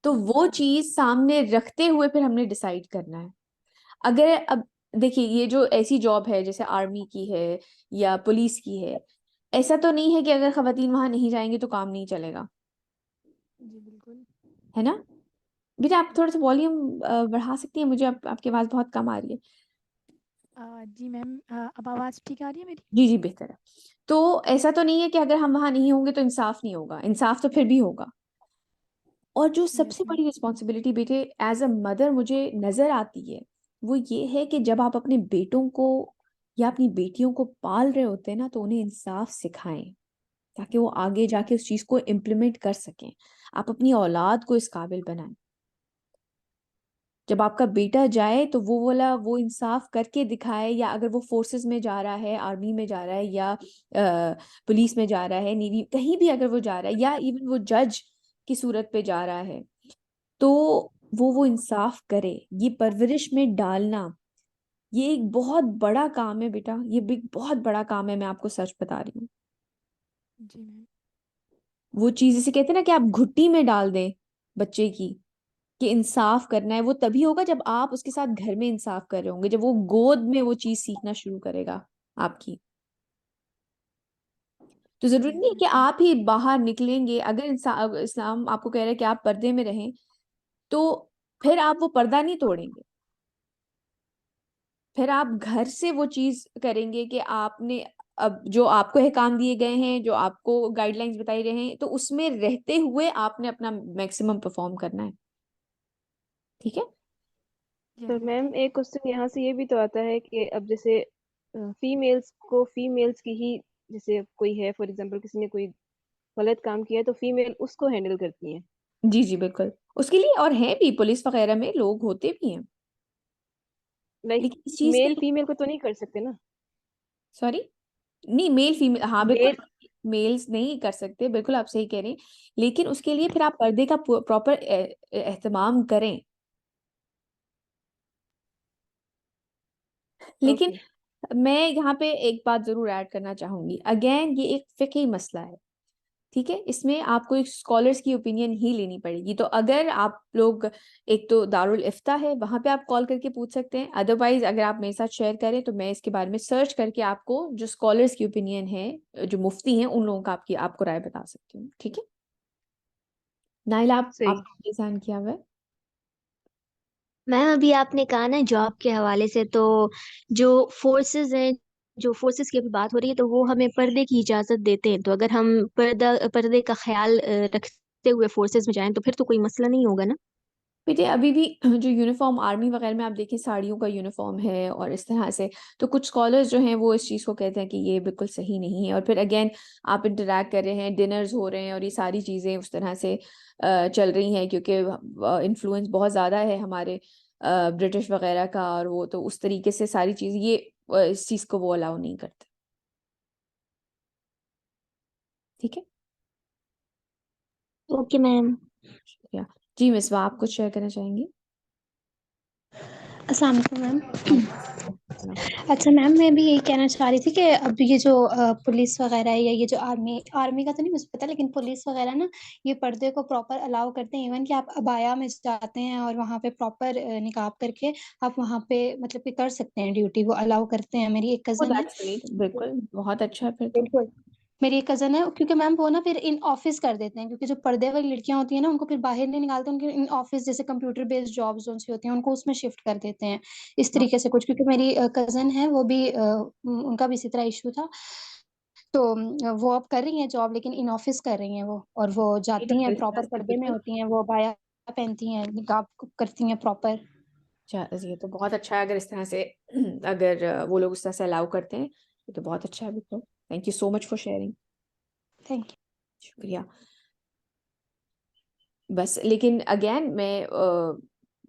تو وہ چیز سامنے رکھتے ہوئے پھر ہم نے ڈیسائیڈ کرنا ہے. اگر اب دیکھیے یہ جو ایسی جاب ہے جیسے آرمی کی ہے یا پولیس کی ہے، ایسا تو نہیں ہے کہ اگر خواتین وہاں نہیں جائیں گی تو کام نہیں چلے گا، جی بالکل. ہے نا؟ بیٹا آپ تھوڑا سا والیوم بڑھا سکتی ہیں؟ مجھے آپ کی آواز بہت کم آ رہی ہے. جی میم اب آواز ٹھیک آ رہی ہے میری؟ جی جی بہتر ہے. تو ایسا تو نہیں ہے کہ اگر ہم وہاں نہیں ہوں گے تو انصاف نہیں ہوگا، انصاف تو پھر بھی ہوگا. اور جو سب یس سے میم. بڑی رسپانسبلٹی بیٹے ایز اے مدر مجھے نظر آتی ہے وہ یہ ہے کہ جب آپ اپنے بیٹوں کو یا اپنی بیٹیوں کو پال رہے ہوتے ہیں نا تو انہیں انصاف سکھائیں تاکہ وہ آگے جا کے اس چیز کو امپلیمنٹ کر سکیں. آپ اپنی اولاد کو اس قابل بنائیں. جب آپ کا بیٹا جائے تو وہ انصاف کر کے دکھائے، یا اگر وہ فورسز میں جا رہا ہے، آرمی میں جا رہا ہے، یا پولیس میں جا رہا ہے، نیوی، کہیں بھی اگر وہ جا رہا ہے، یا ایون وہ جج کی صورت پہ جا رہا ہے، تو وہ انصاف کرے. یہ پرورش میں ڈالنا یہ ایک بہت بڑا کام ہے بیٹا، یہ ایک بہت بڑا کام ہے. میں آپ کو سچ بتا رہی ہوں. جی میم. وہ چیز اسے کہتے ہیں نا کہ آپ گھٹی میں ڈال دیں بچے کی کہ انصاف کرنا ہے، وہ تبھی ہوگا جب آپ اس کے ساتھ گھر میں انصاف کر رہے ہوں گے، جب وہ گود میں وہ چیز سیکھنا شروع کرے گا آپ کی. تو ضروری یس نہیں ہے کہ میم. آپ ہی باہر نکلیں گے. اگر اسلام آپ کو کہہ رہا ہے کہ آپ پردے میں رہیں تو پھر آپ وہ پردہ نہیں توڑیں گے، پھر آپ گھر سے وہ چیز کریں گے کہ آپ نے اب جو آپ کو احکام دیے گئے ہیں، جو آپ کو گائیڈ لائنز بتائی گئے ہیں، تو اس میں رہتے ہوئے آپ نے اپنا میکسیمم پرفارم کرنا ہے. ٹھیک ہے؟ تو یس میم میم. ایک کوشچن یہاں سے یہ بھی تو آتا ہے کہ اب جیسے فیمیلز کی ہی جیسے کوئی ہے، فار ایگزامپل کسی نے کوئی غلط کام کیا ہے تو فیمیل اس کو ہینڈل کرتی ہیں. جی جی بالکل. اس کے لیے اور ہیں بھی پولیس وغیرہ میں لوگ ہوتے بھی ہیں، لائک لیکن اس چیز کے میل فیمیل کو تو نہیں کر سکتے نا. سوری نہیں میل فیمیل، ہاں بالکل میل میلز نہیں کر سکتے، بالکل آپ صحیح کہہ رہے ہیں. لیکن اس کے لیے پھر آپ پردے کا پراپر اہتمام کریں. لیکن اوکے. میں یہاں پہ ایک بات ضرور ایڈ کرنا چاہوں گی. اگین یہ ایک فقہی مسئلہ ہے، ٹھیک ہے؟ اس میں آپ کو ایک اسکالرس کی اوپینین ہی لینی پڑے گی. تو اگر آپ لوگ، ایک تو دارالفتہ ہے وہاں پہ آپ کال کر کے پوچھ سکتے ہیں، ادروائز اگر آپ میرے ساتھ شیئر کریں تو میں اس کے بارے میں سرچ کر کے آپ کو جو اسکالرس کی اوپینین ہے، جو مفتی ہیں، ان لوگوں کا آپ کو رائے بتا سکتی ہوں. ٹھیک ہے نائل، آپ صحیح. نے سائن کیا ہوا ہے؟ میم ابھی آپ نے کہا نا جاب کے حوالے سے، تو جو فورسز ہیں، جو فورسز کی ابھی بات ہو رہی ہے، تو وہ ہمیں پردے کی اجازت دیتے ہیں. تو اگر ہم پردے کا خیال رکھتے ہوئے فورسز میں جائیں تو پھر تو کوئی مسئلہ نہیں ہوگا نا. بیٹے ابھی بھی جو یونیفارم آرمی وغیرہ میں آپ دیکھیں ساڑیوں کا یونیفارم ہے اور اس طرح سے، تو کچھ اسکالرز جو ہیں وہ اس چیز کو کہتے ہیں کہ یہ بالکل صحیح نہیں ہے. اور پھر اگین آپ انٹریکٹ کر رہے ہیں، ڈنرز ہو رہے ہیں اور یہ ساری چیزیں اس طرح سے چل رہی ہیں کیونکہ انفلوئنس بہت زیادہ ہے ہمارے برٹش وغیرہ کا، اور وہ تو اس طریقے سے ساری چیز یہ اس چیز کو وہ الاؤ نہیں کرتے. ٹھیک ہے، اوکے میم. شکریہ. جی مصباح، آپ کچھ شیئر کرنا چاہیں گی؟ السلام علیکم میم. السلام. اچھا میم، میں بھی یہی کہنا چاہ رہی تھی کہ اب یہ جو پولیس وغیرہ ہے، یا یہ جو آرمی کا تو نہیں مجھے پتا، لیکن پولیس وغیرہ نا یہ پردے کو پراپر الاؤ کرتے ہیں. ایون کہ آپ ابایا میں جاتے ہیں اور وہاں پہ پراپر نقاب کر کے آپ وہاں پہ مطلب کہ کر سکتے ہیں ڈیوٹی، وہ الاؤ کرتے ہیں. میری ایک Oh, کزن ہے. that's great. بالکل بہت اچھا ہے پھر تو. بالکل. میری ایک کزن ہے، کیونکہ میم وہ نا پھر ان آفس کر دیتے ہیں، کیونکہ جو پردے والی لڑکیاں ہوتی ہیں نا ان کو پھر باہر نہیں نکالتے، ان کے ان آفس جیسے کمپیوٹر بیسڈ جابز ان سے ہوتی ہیں، ان کو اس میں شفٹ کر دیتے ہیں اس طریقے سے کچھ. کیونکہ میری کزن ہے، وہ بھی ان کا بھی اسی طرح ایشو تھا، تو وہ اب کر رہی ہیں جاب، لیکن ان آفس کر رہی ہیں وہ، اور وہ جاتی ہیں پراپر پردے میں ہوتی ہیں، وہ بایا پہنتی ہیں، نقاب کرتی ہیں پراپر. یہ تو بہت اچھا ہے اگر اس طرح سے اگر وہ لوگ اس طرح سے الاؤ کرتے ہیں، یہ تو بہت اچھا ہے. بالکل. Thank you so much for sharing. Thank you. شکریہ. بس لیکن اگین میں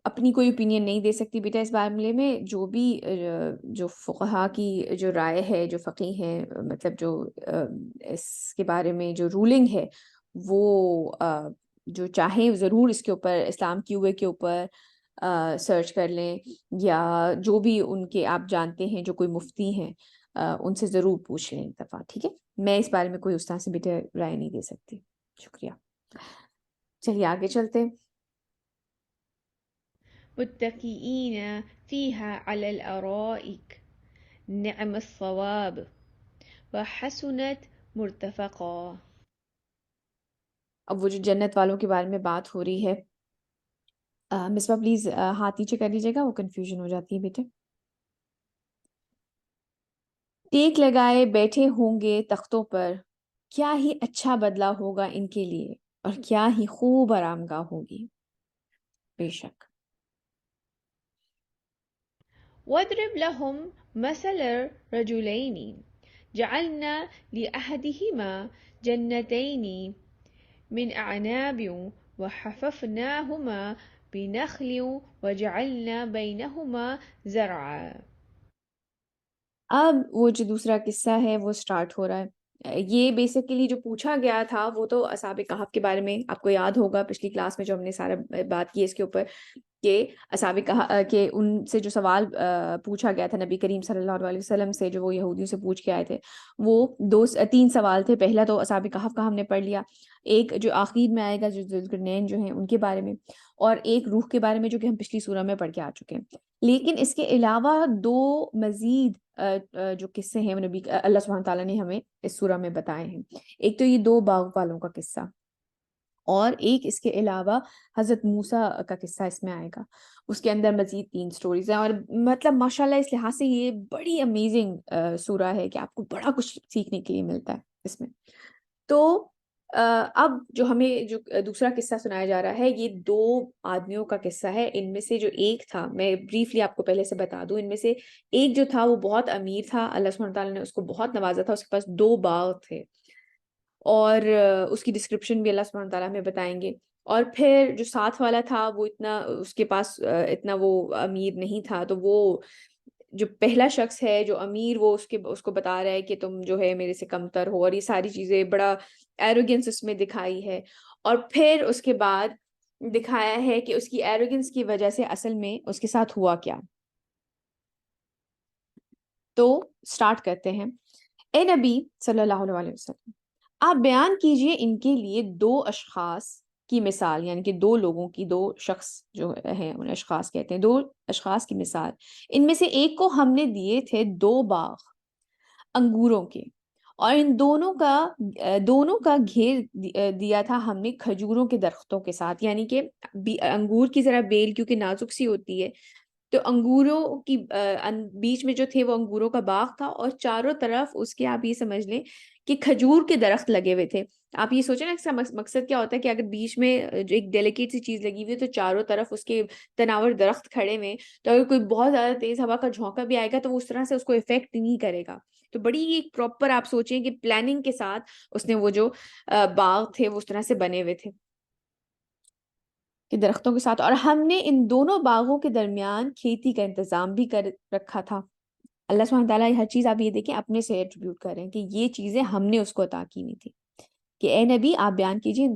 اپنی کوئی اوپینین نہیں دے سکتی بیٹا اس معاملے میں. جو بھی جو فقہا کی جو رائے ہے، جو فقی ہیں، مطلب جو اس کے بارے میں جو رولنگ ہے، وہ جو چاہیں ضرور اس کے اوپر اسلام کی ہوئے کے اوپر سرچ کر لیں، یا جو بھی ان کے آپ جانتے ہیں جو کوئی مفتی ہیں ان سے ضرور پوچھ لیں ایک دفعہ، ٹھیک ہے. میں اس بارے میں کوئی استاد سے بیٹے رائے نہیں دے سکتی. شکریہ. چلیے آگے چلتے ہیں. متكئين فيها على الأرائك نعم الصواب وحسنت مرتفقا. اب وہ جو جنت والوں کے بارے میں بات ہو رہی ہے، مصباح پلیز ہاتھ نیچے کر لیجیے گا، وہ کنفیوژن ہو جاتی ہے بیٹے. ٹیک لگائے بیٹھے ہوں گے تختوں پر، کیا ہی اچھا بدلہ ہوگا ان کے لیے، اور کیا ہی خوب آرام گاہ ہوگی. بے شک. واضرب لهم مثل رجلين جعلنا لأحدهما جنتين من أعناب وحففناهما بنخل وجعلنا بينهما زرعا. اب وہ جو دوسرا قصہ ہے وہ سٹارٹ ہو رہا ہے. یہ بیسیکلی جو پوچھا گیا تھا وہ تو اصحاب کہف کے بارے میں، آپ کو یاد ہوگا پچھلی کلاس میں جو ہم نے سارا بات کی اس کے اوپر، کہ اصحاب کہف کہ ان سے جو سوال پوچھا گیا تھا نبی کریم صلی اللہ علیہ وسلم سے، جو وہ یہودیوں سے پوچھ کے آئے تھے، وہ تین سوال تھے. پہلا تو اصحاب کہف کا ہم نے پڑھ لیا، ایک جو آخر میں آئے گا جو ذوالقرنین جو ہیں ان کے بارے میں، اور ایک روح کے بارے میں جو کہ ہم پچھلی سورہ میں پڑھ کے آ چکے ہیں. لیکن اس کے علاوہ دو مزید جو قصے ہیں وہ نبی اللہ سبحانہ تعالیٰ نے ہمیں اس سورہ میں بتائے ہیں. ایک تو یہ 2 باغ والوں کا قصہ، اور ایک اس کے علاوہ حضرت موسیٰ کا قصہ اس میں آئے گا. اس کے اندر مزید 3 سٹوریز ہیں، اور مطلب ماشاءاللہ اس لحاظ سے یہ بڑی امیزنگ سورہ ہے کہ آپ کو بڑا کچھ سیکھنے کے لیے ملتا ہے اس میں. تو اب جو ہمیں جو دوسرا قصہ سنایا جا رہا ہے، یہ 2 آدمیوں کا قصہ ہے. ان میں سے جو ایک تھا، میں بریفلی آپ کو پہلے سے بتا دوں، ان میں سے ایک جو تھا وہ بہت امیر تھا، اللہ سبحانہ تعالیٰ نے اس کو بہت نوازا تھا، اس کے پاس 2 باغ تھے، اور اس کی ڈسکرپشن بھی اللہ سبحانہ تعالیٰ ہمیں بتائیں گے. اور پھر جو ساتھ والا تھا وہ اتنا اس کے پاس اتنا وہ امیر نہیں تھا، تو وہ جو پہلا شخص ہے جو امیر، وہ اس کو بتا رہا ہے کہ تم جو ہے میرے سے کمتر ہو، اور یہ ساری چیزیں بڑا ایروگنس اس میں دکھائی ہے. اور پھر اس کے بعد دکھایا ہے کہ اس کی ایروگنس کی وجہ سے اصل میں اس کے ساتھ ہوا کیا. تو سٹارٹ کرتے ہیں. اے نبی صلی اللہ علیہ وسلم، آپ بیان کیجئے ان کے لیے 2 اشخاص کی مثال، یعنی کہ 2 لوگوں کی، 2 شخص جو ہیں انہیں اشخاص کہتے ہیں، 2 اشخاص کی مثال. ان میں سے ایک کو ہم نے دیے تھے 2 باغ انگوروں کے، اور ان دونوں کا گھیر دیا تھا ہم نے کھجوروں کے درختوں کے ساتھ. یعنی کہ انگور کی ذرا بیل کیونکہ نازک سی ہوتی ہے، تو انگوروں کی بیچ میں جو تھے وہ انگوروں کا باغ تھا، اور چاروں طرف اس کے آپ یہ سمجھ لیں کہ کھجور کے درخت لگے ہوئے تھے. آپ یہ سوچیں نا اس کا مقصد کیا ہوتا ہے، کہ اگر بیچ میں جو ایک ڈیلیکیٹ سی چیز لگی ہوئی ہے تو چاروں طرف اس کے تناور درخت کھڑے ہوئے، تو اگر کوئی بہت زیادہ تیز ہوا کا جھونکا بھی آئے گا تو وہ اس طرح سے اس کو افیکٹ نہیں کرے گا. تو بڑی ایک پراپر آپ سوچیں کہ پلاننگ کے ساتھ اس نے وہ جو باغ تھے وہ اس طرح سے بنے ہوئے تھے کہ درختوں کے ساتھ. اور ہم نے ان دونوں باغوں کے درمیان کھیتی کا انتظام بھی کر رکھا تھا. اللہ سبحانہ تعالیٰ ہر چیز آپ یہ دیکھیں اپنے سے ایٹریبیوٹ کر رہے ہیں کہ یہ چیزیں ہم نے اس کو عطا کی ہوئی تھی. کہ اے نبی آپ بیان کیجئے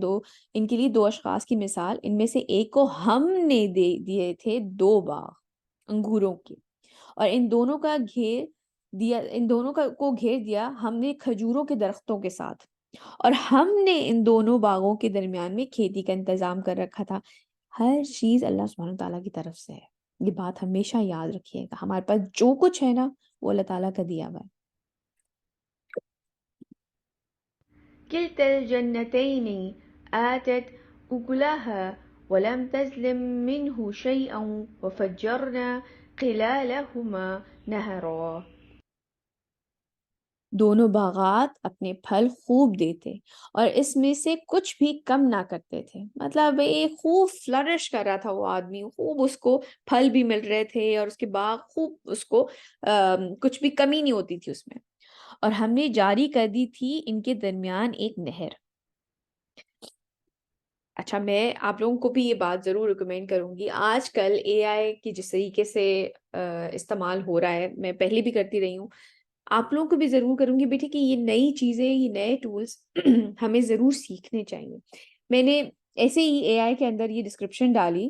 ان کے لیے 2 اشخاص کی مثال. ان میں سے ایک کو ہم نے دیے تھے 2 باغ انگوروں کے، اور ان دونوں کو گھیر دیا ہم نے کھجوروں کے درختوں کے ساتھ، اور ہم نے ان دونوں باغوں کے درمیان میں کھیتی کا انتظام کر رکھا تھا. ہر چیز اللہ سبحانہ تعالیٰ کی طرف سے ہے. یہ بات ہمیشہ یاد رکھیے گا، ہمارے پاس جو کچھ ہے نا وہ اللہ تعالیٰ کا دیا ہوا ہے. كلتا الجنتين آتت أكلها ولم تظلم منه شيئا وفجرنا خلالهما نهرا. دونوں باغات اپنے پھل خوب دیتے اور اس میں سے کچھ بھی کم نہ کرتے تھے. مطلب ایک خوب فلرش کر رہا تھا وہ آدمی، خوب اس کو پھل بھی مل رہے تھے، اور اس کے باغ خوب اس کو کچھ بھی کمی نہیں ہوتی تھی اس میں. اور ہم نے جاری کر دی تھی ان کے درمیان ایک نہر. اچھا، میں آپ لوگوں کو بھی یہ بات ضرور ریکمینڈ کروں گی. آج کل اے آئی کی جس طریقے سے استعمال ہو رہا ہے، میں پہلے بھی کرتی رہی ہوں، آپ لوگوں کو بھی ضرور کروں گی بیٹے کہ یہ نئی چیزیں، یہ نئے ٹولز ہمیں ضرور سیکھنے چاہیے. میں نے ایسے ہی اے آئی کے اندر یہ ڈسکرپشن ڈالی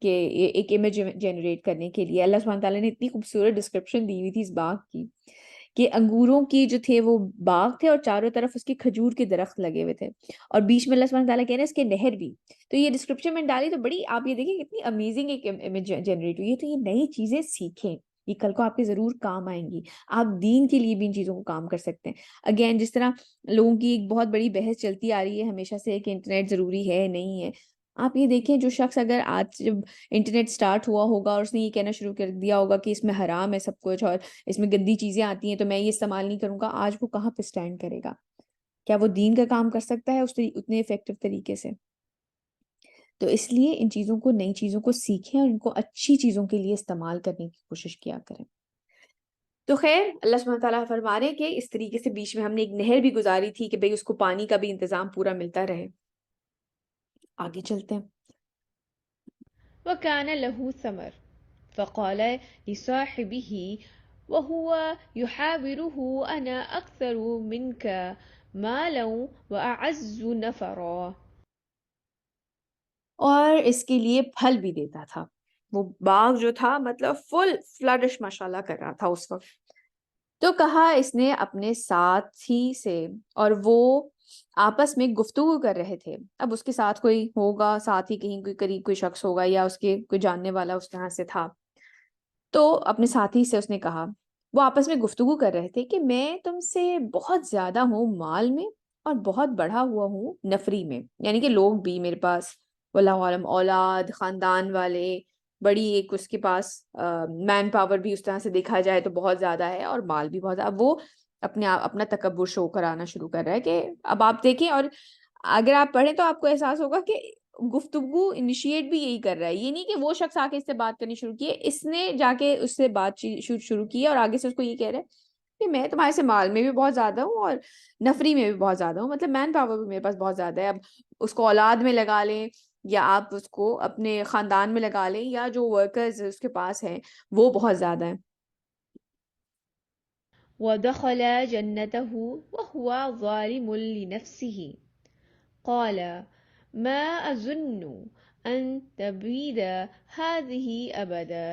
کہ ایک امیج جنریٹ کرنے کے لیے اللہ سبحانہ تعالیٰ نے اتنی خوبصورت ڈسکرپشن دی ہوئی تھی اس باغ کی کہ انگوروں کی جو تھے وہ باغ تھے اور چاروں طرف اس کے کھجور کے درخت لگے ہوئے تھے اور بیچ میں اللہ سبحانہ تعالیٰ کہہ رہے ہیں اس کے نہر بھی. تو یہ ڈسکرپشن میں ڈالی تو بڑی آپ یہ دیکھیں کتنی امیزنگ ایک امیج جنریٹ ہوئی ہے. تو یہ نئی چیزیں سیکھیں, یہ کل کو آپ کے ضرور کام آئیں گی. آپ دین کے لیے بھی ان چیزوں کو کام کر سکتے ہیں. اگین جس طرح لوگوں کی ایک بہت بڑی بحث چلتی آ رہی ہے ہمیشہ سے کہ انٹرنیٹ ضروری ہے نہیں ہے, آپ یہ دیکھیں جو شخص اگر آج جب انٹرنیٹ سٹارٹ ہوا ہوگا اور اس نے یہ کہنا شروع کر دیا ہوگا کہ اس میں حرام ہے سب کچھ اور اس میں گندی چیزیں آتی ہیں تو میں یہ استعمال نہیں کروں گا, آج وہ کہاں پہ سٹینڈ کرے گا؟ کیا وہ دین کا کام کر سکتا ہے اتنے افیکٹو طریقے سے؟ تو اس لیے ان چیزوں کو, نئی چیزوں کو سیکھیں اور ان کو اچھی چیزوں کے لیے استعمال کرنے کی کوشش کیا کریں. تو خیر اللہ سبحانہ تعالیٰ فرما رہے ہیں کہ اس طریقے سے بیچ میں ہم نے ایک نہر بھی گزاری تھی کہ بھئی اس کو پانی کا بھی انتظام پورا ملتا رہے. آگے چلتے ہیں. وكان له ثمر فقال لصاحبه وهو يحاوره أنا أكثر منك مالا وأعز نفرا. اور اس کے لیے پھل بھی دیتا تھا. وہ باغ جو تھا مطلب فل فلڈش ماشاءاللہ کر رہا تھا اس وقت. تو کہا اس نے اپنے ساتھی سے, اور وہ آپس میں گفتگو کر رہے تھے. اب اس کے ساتھ کوئی ہوگا, ساتھی کہیں کوئی قریب کوئی شخص ہوگا یا اس کے کوئی جاننے والا اس طرح سے تھا. تو اپنے ساتھی سے اس نے کہا, وہ آپس میں گفتگو کر رہے تھے کہ میں تم سے بہت زیادہ ہوں مال میں اور بہت بڑھا ہوا ہوں نفری میں, یعنی کہ لوگ بھی میرے پاس واللہ عالم اولاد خاندان والے بڑی ایک اس کے پاس مین پاور بھی اس طرح سے دیکھا جائے تو بہت زیادہ ہے اور مال بھی بہت. اب وہ اپنا تکبر شو کرانا شروع کر رہا ہے کہ اب آپ دیکھیں, اور اگر آپ پڑھیں تو آپ کو احساس ہوگا کہ گفتگو انیشیٹ بھی یہی کر رہا ہے. یہ نہیں کہ وہ شخص آ کے اس سے بات کرنی شروع کی ہے, اس نے جا کے اس سے بات شروع کی اور آگے سے اس کو یہ کہہ رہا ہے کہ میں تمہارے سے مال میں بھی بہت زیادہ ہوں اور نفری میں بھی بہت زیادہ ہوں, مطلب مین پاور بھی میرے پاس بہت زیادہ ہے. اب اس کو اولاد میں لگا لیں یا آپ اس کو اپنے خاندان میں لگا لیں یا جو ورکرز اس کے پاس ہیں وہ بہت زیادہ ہیں. ودخل جنته وهو ظالم لنفسه قال ما أظن أن تبيد هذه أبدا.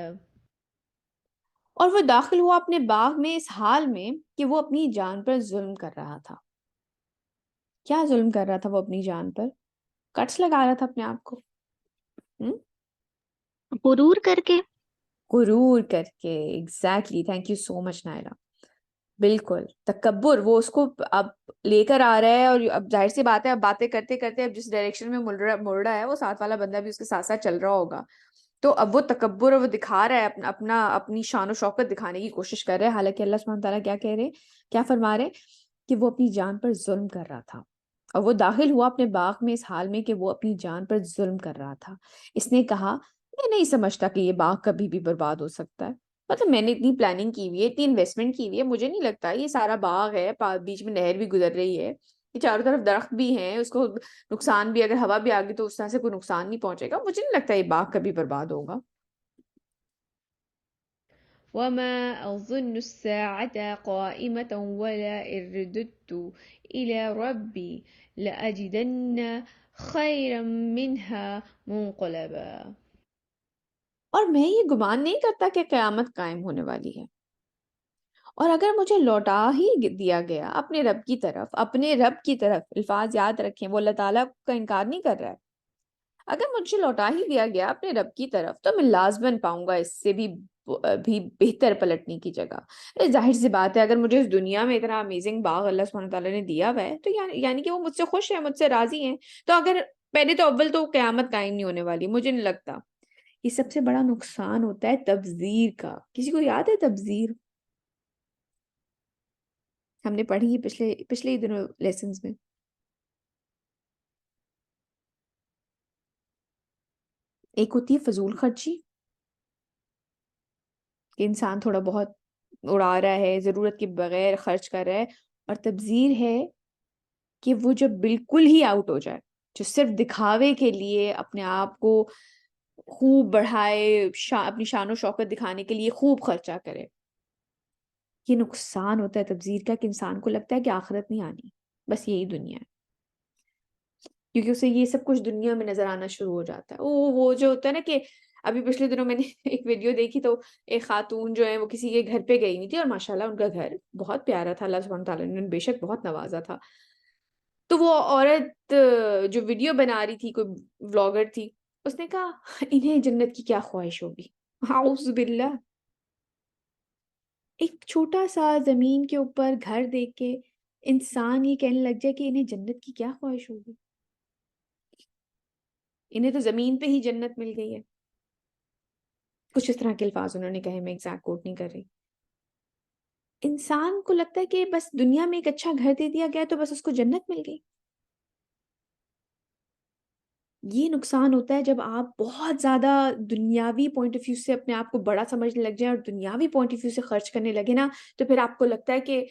اور وہ داخل ہوا اپنے باغ میں اس حال میں کہ وہ اپنی جان پر ظلم کر رہا تھا. کیا ظلم کر رہا تھا وہ اپنی جان پر؟ کٹس لگا رہا تھا اپنے آپ کو, غرور کر کے. غرور کر کے. ایگزیکٹلی, تھینک یو سو مچ نائرہ. بالکل تکبر, وہ اس کو اب لے کر آ رہا ہے اور اب ظاہر سی بات ہے اب باتیں کرتے کرتے اب جس ڈائریکشن میں مڑ رہا ہے وہ ساتھ والا بندہ بھی اس کے ساتھ ساتھ چل رہا ہوگا. تو اب وہ تکبر وہ دکھا رہا ہے, اپنی شان و شوکت دکھانے کی کوشش کر رہا ہے, حالانکہ اللہ سبحانہ تعالیٰ کیا کہہ رہے, کیا فرما رہے کہ وہ اپنی جان پر ظلم کر رہا تھا. اور وہ داخل ہوا اپنے باغ میں اس حال میں کہ وہ اپنی جان پر ظلم کر رہا تھا. اس نے کہا میں نہیں سمجھتا کہ یہ باغ کبھی بھی برباد ہو سکتا ہے. مطلب میں نے اتنی پلاننگ کی ہوئی ہے, اتنی انویسٹمنٹ کی ہوئی ہے, مجھے نہیں لگتا یہ سارا باغ ہے, بیچ میں نہر بھی گزر رہی ہے, یہ چاروں طرف درخت بھی ہیں, اس کو نقصان بھی, اگر ہوا بھی آ گئی تو اس طرح سے کوئی نقصان نہیں پہنچے گا, مجھے نہیں لگتا یہ باغ کبھی برباد ہوگا. وما أظن الساعة قائمة ولئن رددت إلى ربي لأجدن خيرا منها منقلبا. اور میں یہ گمان نہیں کرتا کہ قیامت قائم ہونے والی ہے, اور اگر مجھے لوٹا ہی دیا گیا اپنے رب کی طرف, اپنے رب کی طرف, الفاظ یاد رکھیں وہ اللہ تعالیٰ کا انکار نہیں کر رہا ہے, اگر مجھے لوٹا ہی دیا گیا اپنے رب کی طرف تو میں لازماً پاؤں گا اس سے بھی بہتر پلٹنے کی جگہ. ظاہر سی بات ہے اگر مجھے اس دنیا میں اتنا امیزنگ باغ اللہ سبحانہ تعالیٰ نے دیا ہوا ہے تو یعنی کہ وہ مجھ سے خوش ہیں, مجھ سے راضی ہیں. تو اگر پہلے تو اول تو قیامت قائم نہیں ہونے والی, مجھے نہیں لگتا. یہ سب سے بڑا نقصان ہوتا ہے تبذیر کا. کسی کو یاد ہے تبذیر؟ ہم نے پڑھی پچھلے دنوں لیسنز میں. ایک ہوتی ہے فضول خرچی کہ انسان تھوڑا بہت اڑا رہا ہے, ضرورت کے بغیر خرچ کر رہا ہے, اور تبذیر ہے کہ وہ جب بالکل ہی آؤٹ ہو جائے, جو صرف دکھاوے کے لیے اپنے آپ کو خوب بڑھائے, اپنی شان و شوکت دکھانے کے لیے خوب خرچہ کرے. یہ نقصان ہوتا ہے تبذیر کا کہ انسان کو لگتا ہے کہ آخرت نہیں آنی, بس یہی دنیا ہے. کیونکہ اسے یہ سب کچھ دنیا میں نظر آنا شروع ہو جاتا ہے. وہ جو ہوتا ہے نا کہ ابھی پچھلے دنوں میں نے ایک ویڈیو دیکھی تو ایک خاتون جو ہے وہ کسی کے گھر پہ گئی ہوئی تھی اور ماشاءاللہ ان کا گھر بہت پیارا تھا, اللہ سبحانہ تعالیٰ نے بے شک بہت نوازا تھا. تو وہ عورت جو ویڈیو بنا رہی تھی, کوئی ولاگر تھی, اس نے کہا انہیں جنت کی کیا خواہش ہوگی. اعوذ باللہ. ایک چھوٹا سا زمین کے اوپر گھر دیکھ کے انسان یہ کہنے لگ جائے کہ انہیں جنت کی کیا خواہش ہوگی. انہیں تو زمین پہ ہی جنت مل گئی ہے. کچھ اس طرح کے الفاظ انہوں نے کہے, میں ایگزیکٹ کوٹ نہیں کر رہی. انسان کو لگتا ہے کہ بس دنیا میں ایک اچھا گھر دے دیا گیا تو بس اس کو جنت مل گئی. یہ نقصان ہوتا ہے جب آپ بہت زیادہ دنیاوی پوائنٹ آف ویو سے اپنے آپ کو بڑا سمجھنے لگ جائیں اور دنیاوی پوائنٹ آف ویو سے خرچ کرنے لگے نا, تو پھر آپ کو لگتا ہے کہ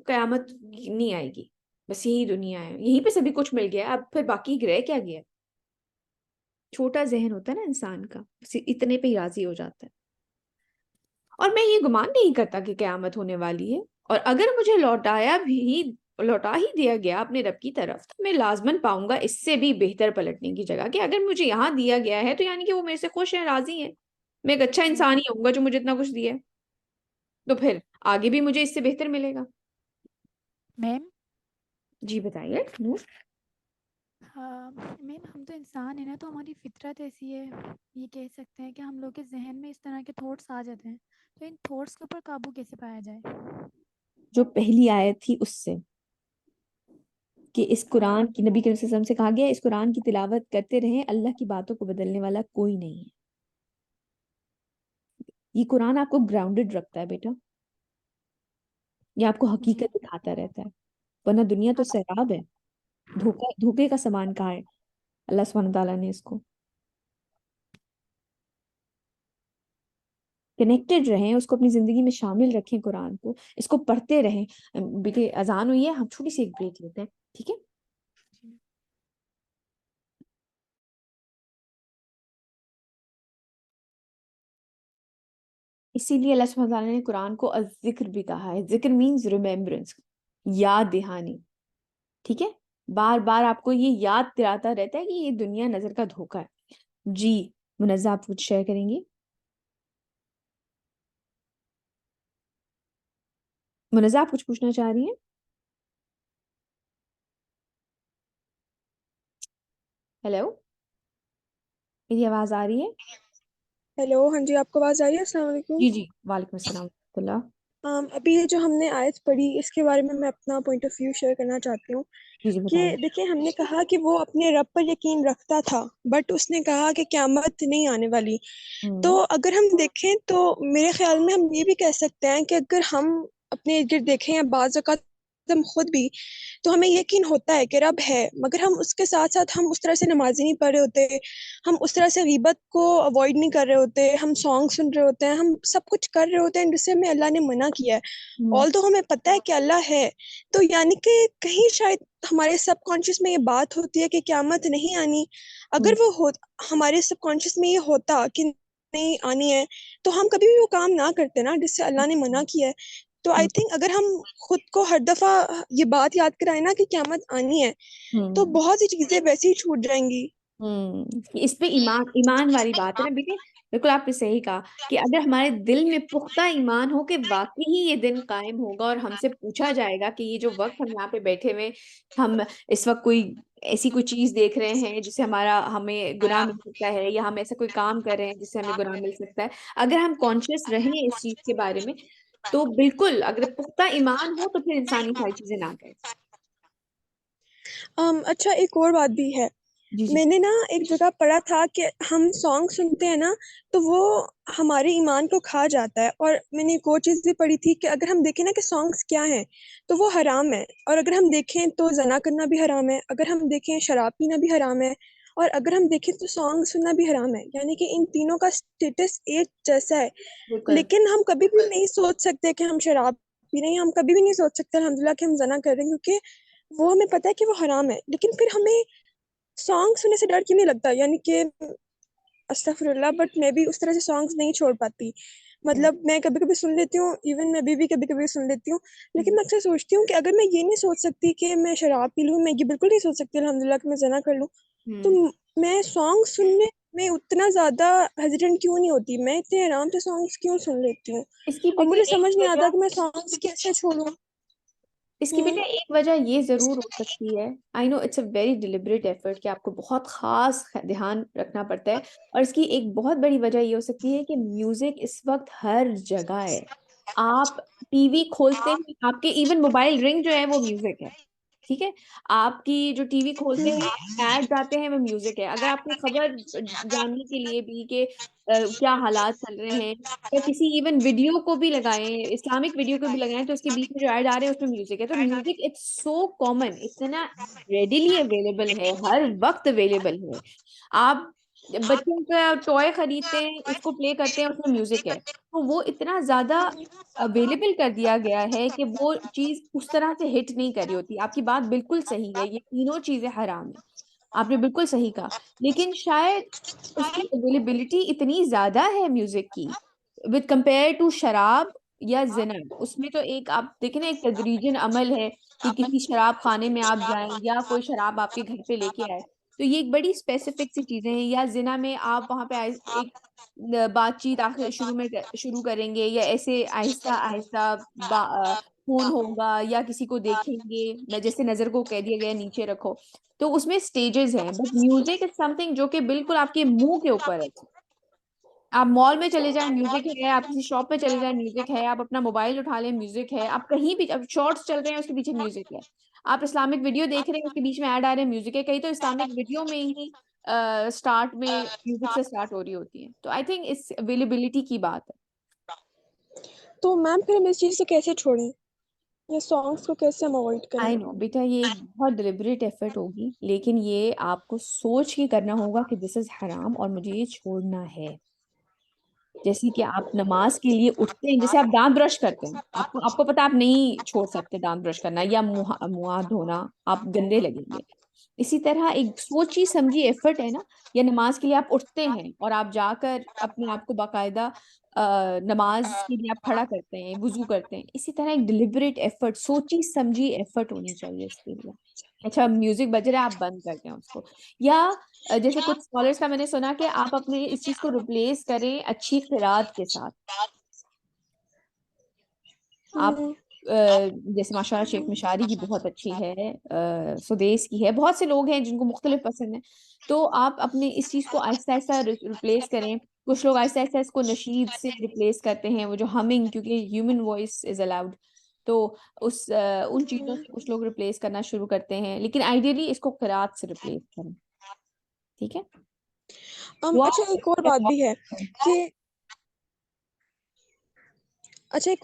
قیامت نہیں آئے گی, بس یہی دنیا ہے, یہیں پہ سبھی کچھ مل گیا, اب پھر باقی رہ کیا گیا. چھوٹا ذہن ہوتا ہے نا انسان کا, بس اتنے پہ ہی راضی ہو جاتا ہے. اور میں یہ گمان نہیں کرتا کہ قیامت ہونے والی ہے, اور اگر مجھے لوٹا ہی دیا گیا اپنے رب کی طرف تو میں لازماً پاؤں گا اس سے بھی بہتر پلٹنے کی جگہ, کہ اگر مجھے یہاں دیا گیا ہے تو یعنی کہ وہ میرے سے خوش ہیں, راضی ہیں, میں ایک اچھا انسان ہی ہوں گا جو مجھے اتنا کچھ دیا ہے, تو پھر آگے بھی مجھے اس سے بہتر ملے گا. میم جی بتائیے نور. میم ہم تو انسان ہیں نا, تو ہماری فطرت ایسی ہے, یہ کہہ سکتے ہیں کہ ہم لوگ کے ذہن میں اس طرح کے تھاٹس آ جاتے ہیں, تو ان تھاٹس کے اوپر قابو کیسے پایا جائے؟ جو پہلی آیت تھی اس سے, کہ اس قرآن کی نبی کریم صلی اللہ علیہ وسلم سے کہا گیا اس قرآن کی تلاوت کرتے رہیں, اللہ کی باتوں کو بدلنے والا کوئی نہیں ہے. یہ قرآن آپ کو گراؤنڈڈ رکھتا ہے بیٹا, یہ آپ کو جی حقیقت دکھاتا رہتا ہے, ورنہ دنیا تو سیراب ہے, دھوکے کا سامان کہا ہے اللہ سبحانہ تعالیٰ نے اس کو. کنیکٹڈ رہیں, اس کو اپنی زندگی میں شامل رکھیں, قرآن کو, اس کو پڑھتے رہیں. بیٹے اذان ہوئی ہے, ہم چھوٹی سی ایک بریک لیتے ہیں, ٹھیک ہے؟ اسی لیے اللہ سبحانہ تعالیٰ نے قرآن کو الذکر بھی کہا ہے. ذکر مینز ریمیمبرنس, یاد دہانی, ٹھیک ہے؟ بار بار آپ کو یہ یاد دلاتا رہتا ہے کہ یہ دنیا نظر کا دھوکہ ہے. جی منزہ, آپ کچھ شیئر کریں گی؟ منزہ آپ کچھ پوچھنا چاہ رہی ہیں؟ ہیلو, میری آواز آ رہی ہے؟ ہیلو, ہاں جی, آپ کو آواز آ رہی ہے؟ السلام علیکم. جی جی, وعلیکم السلام ورحمۃ اللہ. ابھی یہ جو ہم نے آیت پڑھی اس کے بارے میں اپنا پوائنٹ آف ویو شیئر کرنا چاہتی ہوں جی جی کہ بتائیے. دیکھیں, ہم نے کہا کہ وہ اپنے رب پر یقین رکھتا تھا, بٹ اس نے کہا کہ قیامت نہیں آنے والی. تو اگر ہم دیکھیں تو میرے خیال میں ہم یہ بھی کہہ سکتے ہیں کہ اگر ہم اپنے ارد گرد دیکھیں یا بعض اوقات ہم خود بھی, تو ہمیں یقین ہوتا ہے کہ رب ہے, مگر ہم اس کے ساتھ ساتھ ہم اس طرح سے نمازی نہیں پڑھ رہے ہوتے, ہم اس طرح سے غیبت کو اوائڈ نہیں کر رہے ہوتے, ہم سانگ سن رہے ہوتے ہیں, ہم سب کچھ کر رہے ہوتے ہیں جس سے ہمیں اللہ نے منع کیا ہے, آلدو ہمیں پتہ ہے کہ اللہ ہے. تو یعنی کہ کہیں شاید ہمارے سب کانشیس میں یہ بات ہوتی ہے کہ قیامت نہیں آنی. اگر وہ ہمارے سب کانشیس میں یہ ہوتا کہ نہیں آنی ہے, تو ہم کبھی بھی وہ کام نہ کرتے نا جس سے اللہ نے منع کیا ہے. تو آئی تھنک اگر ہم خود کو ہر دفعہ یہ بات یاد کرائیں نا کہ قیامت آنی ہے, تو بہت سی چیزیں ویسے ہی چھوٹ جائیں گی. اس پہ ایمان والی بات ہے نا بیٹے, بالکل آپ نے صحیح کہا کہ اگر ہمارے دل میں پختہ ایمان ہو کہ واقعی ہی یہ دن قائم ہوگا اور ہم سے پوچھا جائے گا کہ یہ جو وقت ہم یہاں پہ بیٹھے ہوئے, ہم اس وقت ایسی کوئی چیز دیکھ رہے ہیں جس سے ہمیں گناہ مل سکتا ہے, یا ہم ایسا کوئی کام کر رہے ہیں جس سے ہمیں گناہ مل سکتا ہے, اگر ہم کانشیس رہیں اس چیز کے بارے میں, تو بالکل اگر پختہ ایمان ہو تو پھر انسانی ساری چیزیں نہ کرے. اچھا, ایک اور بات بھی ہے. جی جی. میں نے نا ایک جگہ پڑھا تھا کہ ہم سانگ سنتے ہیں نا تو وہ ہمارے ایمان کو کھا جاتا ہے. اور میں نے ایک اور چیز بھی پڑھی تھی کہ اگر ہم دیکھیں نا کہ سانگس کیا ہیں تو وہ حرام ہے, اور اگر ہم دیکھیں تو زنا کرنا بھی حرام ہے, اگر ہم دیکھیں شراب پینا بھی حرام ہے, اور اگر ہم دیکھیں تو سانگ سننا بھی حرام ہے. یعنی کہ ان تینوں کا اسٹیٹس ایک جیسا ہے, لیکن ہم کبھی بھی نہیں سوچ سکتے کہ ہم شراب پی رہے ہیں, ہم کبھی بھی نہیں سوچ سکتے الحمدللہ کہ ہم زنا کر رہے ہیں, کیونکہ وہ ہمیں پتہ ہے کہ وہ حرام ہے. لیکن پھر ہمیں سانگ سننے سے ڈر کیوں نہیں لگتا؟ یعنی کہ استغفر اللہ, بٹ میں بھی اس طرح سے سانگس نہیں چھوڑ پاتی. مطلب میں کبھی کبھی سن لیتی ہوں، ایون میں ابھی بھی کبھی کبھی سن لیتی ہوں، لیکن میں اکثر سوچتی ہوں کہ اگر میں یہ نہیں سوچ سکتی کہ میں شراب پی لوں، میں یہ بالکل نہیں سوچ سکتی الحمدللہ کہ میں زنا کر لوں، تو میں سانگ سننے میں اتنا زیادہ ہیزیٹنٹ کیوں نہیں ہوتی؟ میں اتنے آرام سے سانگس کیوں سن لیتی ہوں؟ اس کی اور بیٹا مجھے ایک سمجھ نہیں آتا وجہ کہ میں سانگس کیسے چھوڑوں. اس کی بیٹا ایک وجہ یہ ضرور ہو سکتی ہے، I know it's a very deliberate effort کہ آپ کو بہت خاص دھیان رکھنا پڑتا ہے، اور اس کی ایک بہت بڑی وجہ یہ ہو سکتی ہے کہ میوزک اس وقت ہر جگہ ہے. آپ ٹی وی کھولتے ہیں، آپ کے ایون موبائل رنگ جو ہے وہ میوزک ہے، ٹھیک ہے، آپ کی جو ٹی وی کھولتے ہیں ایڈ آتے ہیں وہ میوزک ہے. اگر آپ کو خبر جاننے کے لیے بھی کہ کیا حالات چل رہے ہیں، یا کسی ایون ویڈیو کو بھی لگائیں، اسلامک ویڈیو کو بھی لگائیں، تو اس کے بیچ میں جو ایڈ آ رہے ہیں اس میں میوزک ہے. تو میوزک اٹس سو کامن، اتنا ریڈیلی اویلیبل ہے، ہر وقت اویلیبل ہے. آپ بچوں کا ٹوائے خریدتے ہیں، اس کو پلے کرتے ہیں، اس میں میوزک ہے. تو وہ اتنا زیادہ اویلیبل کر دیا گیا ہے کہ وہ چیز اس طرح سے ہٹ نہیں کر رہی ہوتی. آپ کی بات بالکل صحیح ہے، یہ تینوں چیزیں حرام ہیں، آپ نے بالکل صحیح کہا. لیکن شاید اس کی اویلیبلٹی اتنی زیادہ ہے میوزک کی with compare to شراب یا زنا. اس میں تو ایک آپ دیکھیں نا، ایک تدریجن عمل ہے کہ کسی شراب خانے میں آپ جائیں یا کوئی شراب آپ کے گھر پہ لے کے آئے، تو یہ ایک بڑی اسپیسیفک سی چیزیں ہیں. یا زنا میں آپ وہاں پہ ایک بات چیت آخر شروع کریں گے، یا ایسے آہستہ آہستہ فون ہوگا یا کسی کو دیکھیں گے، جیسے نظر کو کہہ دیا گیا نیچے رکھو. تو اس میں سٹیجز ہیں. But music is some thing جو کہ بالکل آپ کے منہ کے اوپر ہے. آپ مال میں چلے جائیں میوزک ہے، آپ کسی شاپ میں چلے جائیں میوزک ہے، آپ اپنا موبائل اٹھا لیں میوزک ہے، آپ کہیں بھی شارٹس چل رہے ہیں اس کے پیچھے میوزک ہے، آپ اسلامک ویڈیو دیکھ رہے ہیں اس کے بیچ میں ایڈ آ رہے ہیں میوزک ہے. کہیں تو اسلامک ویڈیو میں ہی سٹارٹ میں میوزک سے سٹارٹ ہو رہی ہوتی ہے. تو آئی تھنک اس اویلیبلٹی کی بات ہے. تو میم پھر ہم اس چیز سے کیسے چھوڑیں؟ یہ سانگس کو کیسے ہم اوائڈ کریں؟ آئی نو بیٹا، یہ ایک بہت ڈیلیبریٹ ایفرٹ ہوگی، لیکن یہ آپ کو سوچ کے کرنا ہوگا کہ دس از حرام اور مجھے یہ چھوڑنا ہے. جیسے کہ آپ نماز کے لیے اٹھتے ہیں، جیسے آپ دانت برش کرتے ہیں، آپ کو پتا آپ نہیں چھوڑ سکتے دانت برش کرنا یا منہ دھونا، آپ گندے لگیں گے. اسی طرح ایک سوچی سمجھی ایفرٹ ہے نا، یا نماز کے لیے آپ اٹھتے ہیں اور آپ جا کر اپنے آپ کو باقاعدہ نماز کے لیے آپ کھڑا کرتے ہیں، وضو کرتے ہیں. اسی طرح ایک ڈیلیبریٹ ایفرٹ، سوچی سمجھی ایفرٹ ہونی چاہیے اس کے لیے. اچھا میوزک بج رہا ہے، آپ بند کر دیں اس کو. یا جیسے کچھ اسکالرس کا میں نے سنا کہ آپ اپنے اس چیز کو ریپلیس کریں اچھی قرات کے ساتھ. آپ جیسے ماشاء اللہ شیخ مشاری کی بہت اچھی ہے، سدیس کی ہے، بہت سے لوگ ہیں جن کو مختلف پسند ہیں. تو آپ اپنے اس چیز کو آہستہ آہستہ ریپلیس کریں. کچھ لوگ آہستہ آہستہ اس کو نشید سے ریپلیس کرتے ہیں، وہ جو ہمنگ، کیونکہ ہیومن وائس از الاؤڈ، تو ان چیزوں سے کچھ لوگ ریپلیس کرنا شروع کرتے ہیں. لیکن آئیڈیلی اس کو قرات سے ریپلیس کریں، ٹھیک ہے. اچھا ایک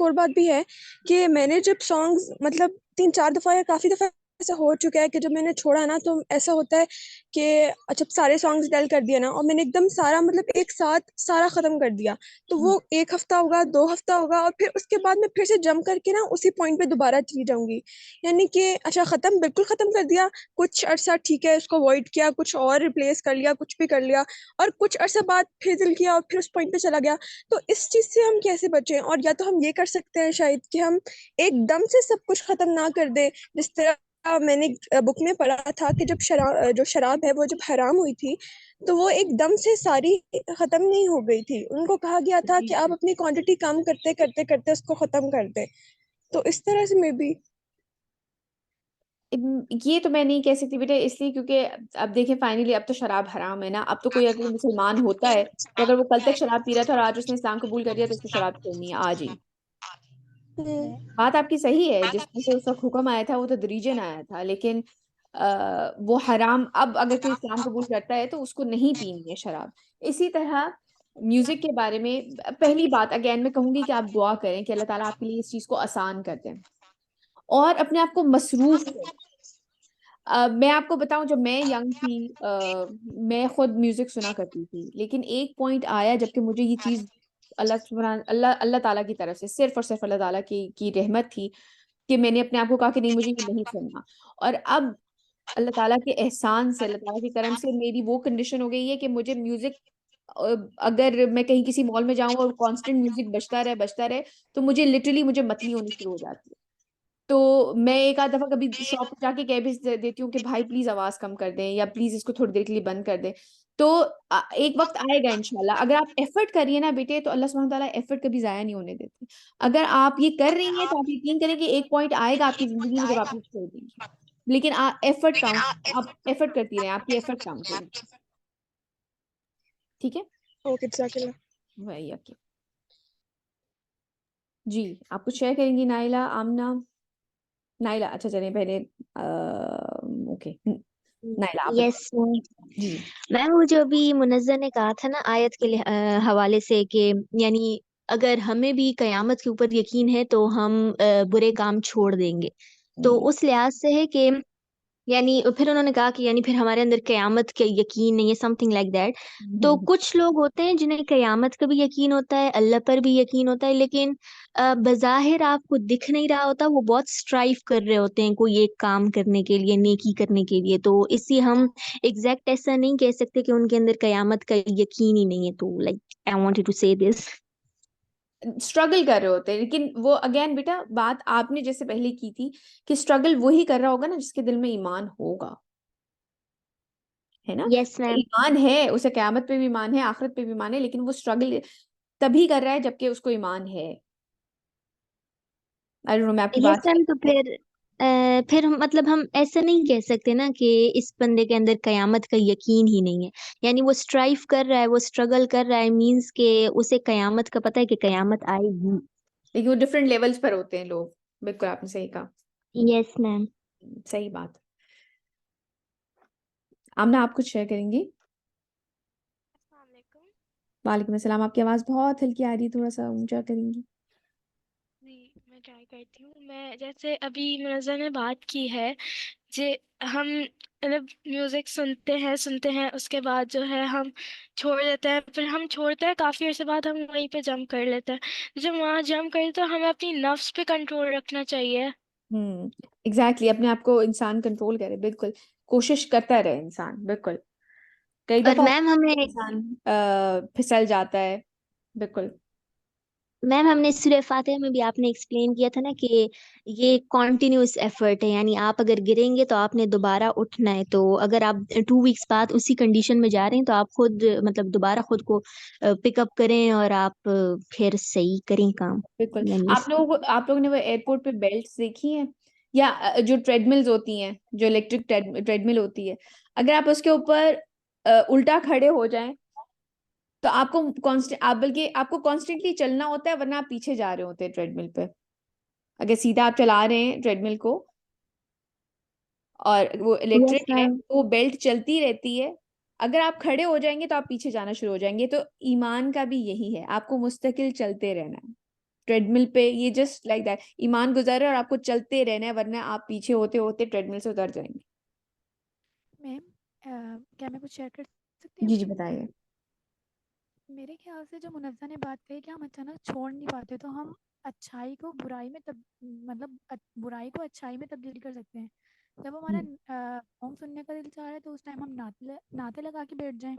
اور بات بھی ہے کہ میں نے جب سانگز مطلب 3-4 دفعہ یا کافی دفعہ ایسا ہو چکا ہے کہ جب میں نے چھوڑا نا تو ایسا ہوتا ہے کہ اچھا سارے سانگز ڈیل کر دیا نا، اور میں نے ایک دم سارا مطلب ایک ساتھ سارا ختم کر دیا، تو وہ 1 ہفتہ ہوگا، 2 ہفتہ ہوگا، اور پھر اس کے بعد میں پھر سے جم کر کے نا اسی پوائنٹ پہ دوبارہ چلی جاؤں گی. یعنی کہ اچھا بالکل ختم کر دیا، کچھ عرصہ ٹھیک ہے اس کو اوائڈ کیا، کچھ اور ریپلیس کر لیا، کچھ بھی کر لیا، اور کچھ عرصہ بعد پھر دل کیا اور پھر اس پوائنٹ پہ چلا گیا. تو اس چیز سے ہم کیسے بچیں؟ اور یا تو ہم یہ کر سکتے ہیں شاید کہ ہم ایک دم سے سب کچھ ختم نہ کر دیں، جس طرح میں نے بک میں پڑھا تھا کہ جب جو شراب ہے وہ جب حرام ہوئی تھی تو وہ ایک دم سے ساری ختم نہیں ہو گئی تھی. ان کو کہا گیا تھا کہ آپ اپنی کوانٹٹی کم کرتے کرتے کرتے اس کو ختم کر دیں. تو اس طرح سے میں بھی یہ تو میں نہیں کہہ سکتی بیٹا، اس لیے کیونکہ اب دیکھیں فائنلی اب تو شراب حرام ہے نا. اب تو کوئی اگر مسلمان ہوتا ہے تو اگر وہ کل تک شراب پی رہا تھا اور آج اس نے اسلام قبول کر دیا تو اس کو شراب چھوڑنی ہے آج ہی. بات آپ کی صحیح ہے، جس میں سے اس وقت حکم آیا تھا وہ تدریجن آیا تھا، لیکن وہ حرام اب اگر کوئی اسلام قبول کرتا ہے تو اس کو نہیں پینی ہے شراب. اسی طرح میوزک کے بارے میں پہلی بات اگین میں کہوں گی کہ آپ دعا کریں کہ اللہ تعالیٰ آپ کے لیے اس چیز کو آسان کر دیں اور اپنے آپ کو مصروف کریں. میں آپ کو بتاؤں جب میں ینگ تھی میں خود میوزک سنا کرتی تھی، لیکن ایک پوائنٹ آیا جب کہ مجھے یہ چیز اللہ تعالیٰ کی طرف سے صرف اور صرف اللہ تعالیٰ کی رحمت تھی کہ میں نے اپنے آپ کو کہا کہ نہیں مجھے یہ نہیں سننا. اور اب اللہ تعالیٰ کے احسان سے، اللہ تعالیٰ کے کرم سے میری وہ کنڈیشن ہو گئی ہے کہ مجھے میوزک اگر میں کہیں کسی مال میں جاؤں اور کانسٹنٹ میوزک بجتا رہے تو مجھے لٹرلی مجھے متلی ہونی شروع ہو جاتی ہے. تو میں ایک آدھ دفعہ کبھی شاپ پہ جا کے کہہ بھی دیتی ہوں کہ بھائی پلیز آواز کم کر دیں یا پلیز اس کو تھوڑی دیر کے لیے بند کر دیں. تو ایک وقت آئے گا انشاءاللہ. اگر آپ ایفرٹ کریے نا بیٹے تو اللہ سبحانہ تعالیٰ ایفرٹ کبھی ضائع نہیں ہونے دیتے. اگر آپ یہ کر رہی ہیں تو آپ یقین کریں کہ ایک پوائنٹ آئے گا آپ کی زندگی میں جب آپ یہ چھوڑ دیں گی. لیکن ایفرٹ کاؤنٹ آپ ایفرٹ کرتی رہیں, آپ کی ایفرٹ کاؤنٹ ہوگی. ٹھیک ہے اوکے جزاک اللہ. وہی اوکے. جی آپ کچھ شیئر کریں گی نائلہ, آمنہ؟ نائلہ اچھا چلیں پہلے اوکے نائلہ آپ یس بتائیں. جی میم, وہ جو ابھی منزہ نے کہا تھا نا آیت کے حوالے سے کہ یعنی اگر ہمیں بھی قیامت کے اوپر یقین ہے تو ہم برے کام چھوڑ دیں گے, تو اس لحاظ سے ہے کہ یعنی پھر انہوں نے کہا کہ یعنی پھر ہمارے اندر قیامت کا یقین نہیں ہے, سم تھنگ لائک دیٹ. تو کچھ لوگ ہوتے ہیں جنہیں قیامت کا بھی یقین ہوتا ہے, اللہ پر بھی یقین ہوتا ہے, لیکن بظاہر آپ کو دکھ نہیں رہا ہوتا, وہ بہت اسٹرائیو کر رہے ہوتے ہیں کوئی ایک کام کرنے کے لیے, نیکی کرنے کے لیے. تو اس سے ہم ایگزیکٹ ایسا نہیں کہہ سکتے کہ ان کے اندر قیامت کا یقین ہی نہیں ہے. تو لائک آئی وانٹڈ ٹو سے دس. اسٹرگل کر رہے ہوتے ہیں, لیکن وہ اگین بیٹا بات آپ نے جیسے پہلے کی تھی کہ اسٹرگل وہی کر رہا ہوگا نا جس کے دل میں ایمان ہوگا, ہے نا. یس میم. ایمان ہے, اسے قیامت پہ بھی ایمان ہے, آخرت پہ بھی ایمان ہے, لیکن وہ اسٹرگل تبھی کر رہا ہے جبکہ اس کو ایمان ہے. میں آپ کی یس بات میم. تو پھر مطلب ہم ایسا نہیں کہہ سکتے نا کہ اس بندے کے اندر قیامت کا یقین ہی نہیں ہے. یعنی وہ اسٹرائیو کر رہا ہے, وہ اسٹرگل کر رہا ہے, مینس کہ اسے قیامت کا پتہ ہے کہ قیامت آئے گی. لیکن وہ ڈفرینٹ لیولز پر ہوتے ہیں لوگ. بالکل آپ نے صحیح کہا. یس میم. صحیح بات. آمنہ آپ کچھ شیئر کریں گی؟ السلام علیکم. وعلیکم السلام. آپ کی آواز بہت ہلکی آ رہی ہے, تھوڑا سا اونچا کریں گی. جی میں ٹرائی کرتی ہوں. میں جیسے ابھی منزہ نے بات کی ہے جی, ہم مطلب میوزک سنتے ہیں اس کے بعد جو ہے ہم چھوڑ دیتے ہیں, پھر ہم چھوڑتے ہیں کافی عرصے بعد ہم وہیں پہ جمپ کر لیتے ہیں. جب وہاں جمپ کرتے تو ہمیں اپنی نفس پہ کنٹرول رکھنا چاہیے. ایگزیکٹلی اپنے آپ کو انسان کنٹرول کرے. بالکل کوشش کرتا رہے انسان. بالکل کئی اور دفعہ میم ہمیں انسان پھسل جاتا ہے. بالکل میم ہم نے سورہ فاتحہ میں بھی آپ نے ایکسپلین کیا تھا نا کہ یہ کنٹینیوس ایفرٹ ہے, یعنی آپ اگر گریں گے تو آپ نے دوبارہ اٹھنا ہے. تو اگر آپ 2 ویکس بعد اسی کنڈیشن میں جا رہے ہیں تو آپ خود مطلب دوبارہ خود کو پک اپ کریں اور آپ پھر صحیح کریں کام. بالکل. یعنی آپ لوگوں نے وہ ایئرپورٹ پہ بیلٹس دیکھی ہیں یا جو ٹریڈ ملز ہوتی ہیں, جو الیکٹرک ٹریڈ مل ہوتی ہے, اگر آپ اس کے اوپر الٹا کھڑے ہو جائیں تو آپ کو بلکہ آپ کو کانسٹنٹلی چلنا ہوتا ہے, ورنہ آپ پیچھے جا رہے ہوتے ہیں ٹریڈ مل پہ. اگر سیدھا آپ چلا رہے ہیں ٹریڈ مل کو اور وہ یس الیکٹرک ہے میم. تو وہ بیلٹ چلتی رہتی ہے, اگر آپ کھڑے ہو جائیں گے تو آپ پیچھے جانا شروع ہو جائیں گے. تو ایمان کا بھی یہی ہے, آپ کو مستقل چلتے رہنا ہے ٹریڈ مل پہ. یہ جسٹ لائک دیٹ, ایمان گزر ہے اور آپ کو چلتے رہنا ہے, ورنہ آپ پیچھے ہوتے ہوتے ٹریڈ مل سے اتر جائیں گے. میم کیا میں کچھ شیئر کر سکتی ہوں؟ جی بتائیے. میرے خیال سے جو منزہ نے بات کہی کہ ہم اچانک چھوڑ نہیں پاتے, تو ہم اچھائی کو برائی میں مطلب برائی کو اچھائی میں تبدیل کر سکتے ہیں. جب ہمارا سانگ سننے کا دل چاہ رہا ہے تو اس ٹائم ہم نعتیں لگا کے بیٹھ جائیں.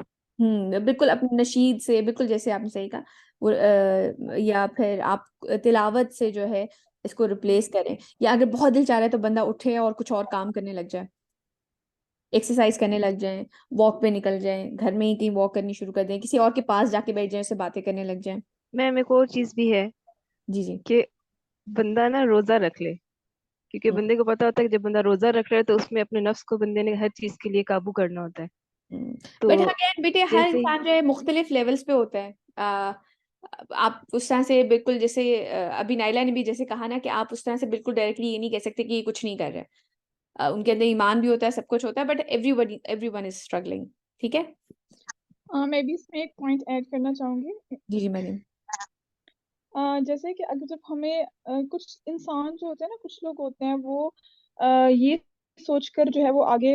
بالکل اپنے نشید سے, بالکل جیسے آپ نے صحیح کہا, یا پھر آپ تلاوت سے جو ہے اس کو ریپلیس کریں, یا اگر بہت دل چاہ رہا ہے تو بندہ اٹھے اور کچھ اور کام کرنے لگ جائے, ایکسرسائز کرنے لگ جائیں, واک پہ نکل جائیں, گھر میں ہی کہیں واک کرنی شروع کر دیں, کسی اور کے پاس جا کے بیٹھ جائیں, اس سے باتیں کرنے لگ جائیں. میم ایک اور چیز بھی ہے جی جی. کہ بندہ نا روزہ رکھ لے, کیونکہ بندے کو پتا ہوتا ہے کہ جب بندہ روزہ رکھ رہا ہے تو اس میں اپنے نفس کو بندے نے ہر چیز کے لیے قابو کرنا ہوتا ہے. تو بٹ اگین بیٹے ہر جیسے انسان جو ہے مختلف لیولز پہ ہوتا ہے. آپ اس طرح سے بالکل جیسے ابھی نائلہ نے بھی جیسے کہا نا کہ آپ اس طرح سے بالکل ڈائریکٹلی یہ نہیں کہہ سکتے کہ یہ کچھ نہیں کر رہے. ان کے اندر ایمان بھی ہوتا ہے, سب کچھ ہوتا ہے, but every one is struggling. ٹھیک ہے. میں بھی اس میں ایک پوائنٹ ایڈ کرنا چاہوں گی. جی جی مریم. جیسے کہ اگر جب ہمیں کچھ انسان جو ہوتے ہیں نا, کچھ لوگ ہوتے ہیں وہ یہ سوچ کر جو ہے وہ آگے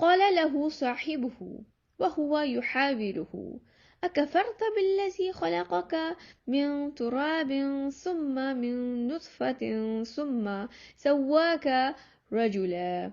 قال له صاحبه وهو يحاوره أكفرت بالذي خلقك من تراب ثم من نطفة ثم سواك رجلا।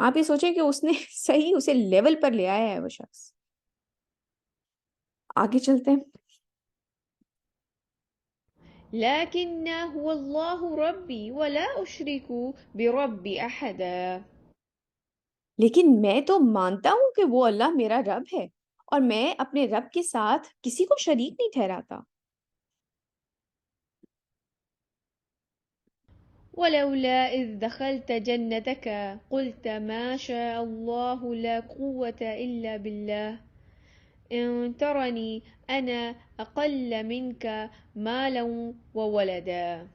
آپ یہ سوچیں کہ اس نے صحیح اسے لیول پر لے آیا ہے وہ شخص. آگے چلتے ہیں. لكن هو الله ربي ولا أشرك بربي أحدا. لیکن میں تو مانتا ہوں کہ وہ اللہ میرا رب ہے اور میں اپنے رب کے ساتھ کسی کو شریک نہیں ٹھہراتا. ولولا إذ دخلت جنتك قلت ما شاء الله لا قوة إلا بالله إن ترني أنا أقل منك مالا وولدا.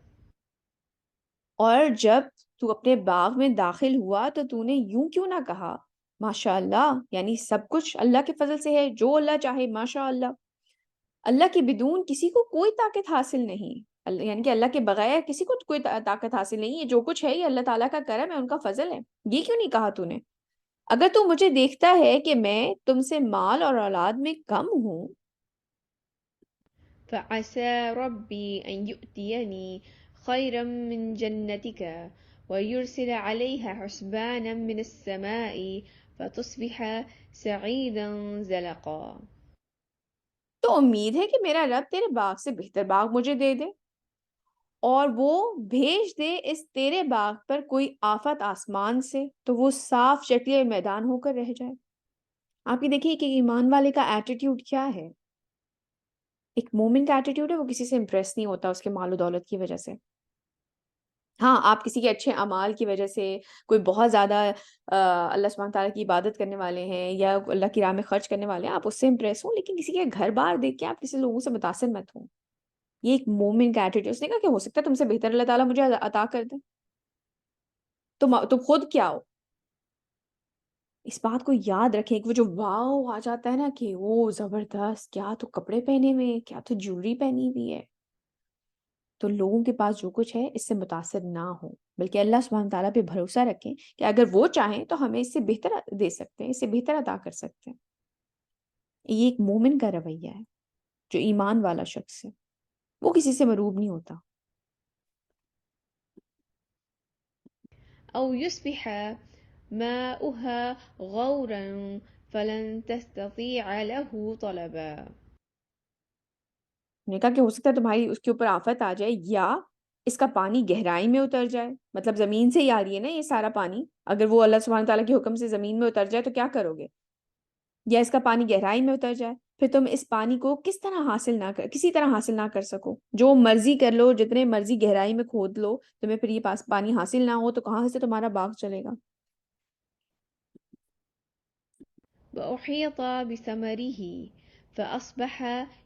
اور جب تو اپنے باغ میں داخل ہوا تو تو نے یوں کیوں نہ کہا ماشاء اللہ، یعنی سب کچھ اللہ کے فضل سے ہے، جو اللہ چاہے ماشاء اللہ. اللہ کے بدون کسی کو کوئی طاقت حاصل نہیں، یعنی کہ اللہ کے بغیر کسی کو کوئی طاقت حاصل نہیں. یہ جو کچھ ہے یہ اللہ تعالیٰ کا کرم ہے، ان کا فضل ہے. یہ کیوں نہیں کہا تو نے؟ اگر تو مجھے دیکھتا ہے کہ میں تم سے مال اور اولاد میں کم ہوں، فعسى ربي أن يؤتيني خيرا من جنتك ويرسل عليها حسبانا من السماء فتصبح سعيدا زلقا. تو امید ہے کہ میرا رب تیرے باغ سے بہتر باغ مجھے دے دے اور وہ بھیج دے اس تیرے باغ پر کوئی آفت آسمان سے تو وہ صاف شکل میدان ہو کر رہ جائے. آپ یہ دیکھیے کہ ایمان والے کا ایٹیٹیوڈ کیا ہے. ایک مومن کا ایٹیٹیوڈ ہے وہ کسی سے امپریس نہیں ہوتا اس کے مال و دولت کی وجہ سے. ہاں آپ کسی کے اچھے اعمال کی وجہ سے، کوئی بہت زیادہ اللہ سبحانہ تعالیٰ کی عبادت کرنے والے ہیں یا اللہ کی راہ میں خرچ کرنے والے ہیں، آپ اس سے امپریس ہوں، لیکن کسی کے گھر بار دیکھ کے آپ کسی لوگوں سے متاثر مت ہوں. یہ ایک مومن کا ایٹیٹیوڈ. اس نے کہا کہ ہو سکتا ہے تم سے بہتر اللہ تعالیٰ مجھے عطا کر دے، تم خود کیا ہو. اس بات کو یاد رکھیں کہ وہ جو واو آ جاتا ہے نا کہ وہ زبردست، کیا تو کپڑے پہنے ہوئے، کیا تو جیولری پہنی ہوئی ہے، تو لوگوں کے پاس جو کچھ ہے اس سے متاثر نہ ہو، بلکہ اللہ سبحانہ تعالیٰ پہ بھروسہ رکھیں کہ اگر وہ چاہیں تو ہمیں اس سے بہتر دے سکتے ہیں، اس سے بہتر عطا کر سکتے ہیں. یہ ایک مومن کا رویہ ہے، جو ایمان والا شخص ہے وہ کسی سے مروب نہیں ہوتا. أو يصبح ماؤها غورا فلن تستطيع له طلبا. نے کہا کہ ہو سکتا ہے تمہاری اس کے اوپر آفت آ جائے یا اس کا پانی گہرائی میں اتر جائے، مطلب زمین سے ہی آ رہی ہے نا یہ سارا پانی، اگر وہ اللہ سبحانہ تعالیٰ کے حکم سے زمین میں اتر جائے تو کیا کرو گے؟ یا اس کا پانی گہرائی میں اتر جائے، پھر تم اس پانی کو کسی طرح حاصل نہ کر سکو. جو مرضی کر لو، جتنے مرضی گہرائی میں کھود لو، تمہیں پھر یہ پانی حاصل نہ ہو تو کہاں سے تمہارا باغ چلے گا. وأحيط بثمره فأصبح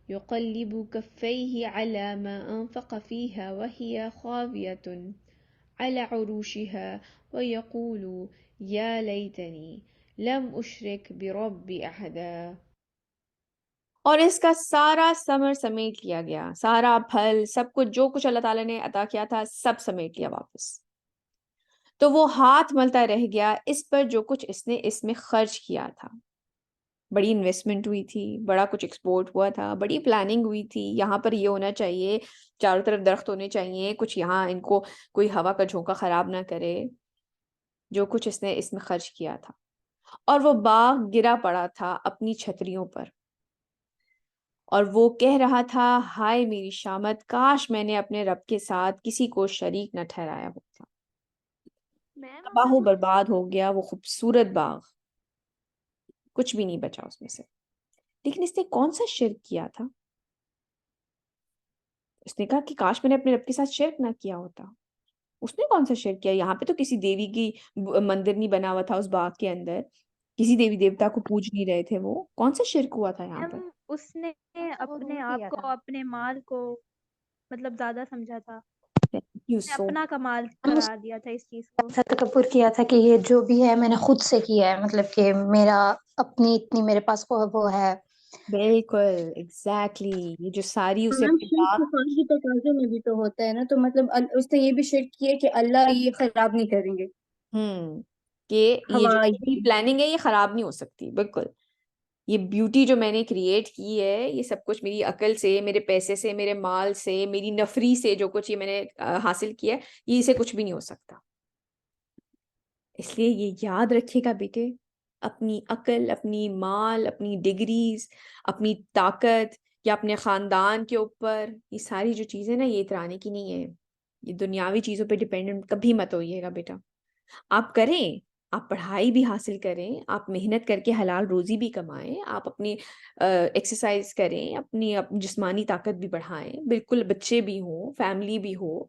يقلب كفيه على ما أنفق فيها وهي خاوية على عروشها ويقول يا ليتني لم أشرك بربي أحدا. اور اس کا سارا ثمر سمیٹ لیا گیا، سارا پھل، سب کچھ جو کچھ اللہ تعالیٰ نے عطا کیا تھا سب سمیٹ لیا واپس. تو وہ ہاتھ ملتا رہ گیا اس پر جو کچھ اس نے اس میں خرچ کیا تھا. بڑی انویسٹمنٹ ہوئی تھی، بڑا کچھ ایکسپورٹ ہوا تھا، بڑی پلاننگ ہوئی تھی، یہاں پر یہ ہونا چاہیے، چاروں طرف درخت ہونے چاہیے، کچھ یہاں ان کو کوئی ہوا کا جھونکا خراب نہ کرے، جو کچھ اس نے اس میں خرچ کیا تھا. اور وہ باغ گرا پڑا تھا اپنی چھتریوں پر اور وہ کہہ رہا تھا ہائے میری شامت، کاش میں نے اپنے رب کے ساتھ کسی کو شریک نہ ٹھہرایا ہوتا. تباہ و برباد ہو گیا وہ خوبصورت باغ، کچھ بھی نہیں بچا اس میں سے. لیکن اس نے کون سا شرک کیا تھا؟ اس نے کہا کہ کاش میں نے اپنے رب کے ساتھ شرک نہ کیا ہوتا. اس نے کون سا شرک کیا؟ یہاں پہ تو کسی دیوی کی مندر نہیں بنا ہوا تھا اس باغ کے اندر، کسی دیوی دیوتا کو پوج نہیں رہے تھے. وہ کون سا شرک ہوا تھا یہاں پر؟ اس نے وہ اپنے روح آپ کیا کو تھا. اپنے مال کو مطلب زیادہ سمجھا تھا، Thank you اس نے so اپنا کمال قرار دیا تھا اس چیز کو. ایسا تکبر کیا تھا کہ یہ جو بھی ہے میں نے خود سے کیا ہے، مطلب کہ میرا اپنی اتنی میرے پاس وہ ہے. بالکل ایگزیکٹلی یہ جو ساری اسے میم اپنے شرک باپ کفار کے تقاضے میں بھی تو ہوتا ہے نا، تو مطلب اس نے یہ بھی شرک کیا کہ اللہ یہ خراب نہیں کریں گے. کہ یہ جو ہوا میری پلاننگ ہے یہ خراب نہیں ہو سکتی. بالکل یہ بیوٹی جو میں نے کریٹ کی ہے یہ سب کچھ میری عقل سے، میرے پیسے سے، میرے مال سے، میری نفری سے جو کچھ یہ میں نے حاصل کیا ہے یہ اسے کچھ بھی نہیں ہو سکتا. اس لیے یہ یاد رکھیے گا بیٹے، اپنی عقل، اپنی مال، اپنی ڈگریز، اپنی طاقت یا اپنے خاندان کے اوپر یہ ساری جو چیزیں نا یہ اترانے کی نہیں ہے. یہ دنیاوی چیزوں پہ ڈیپینڈنٹ کبھی مت ہوئیے گا بیٹا. آپ کریں، آپ پڑھائی بھی حاصل کریں، آپ محنت کر کے حلال روزی بھی کمائیں، آپ اپنی ایکسرسائز کریں، اپنی جسمانی طاقت بھی بڑھائیں، بالکل بچے بھی ہوں، فیملی بھی ہو،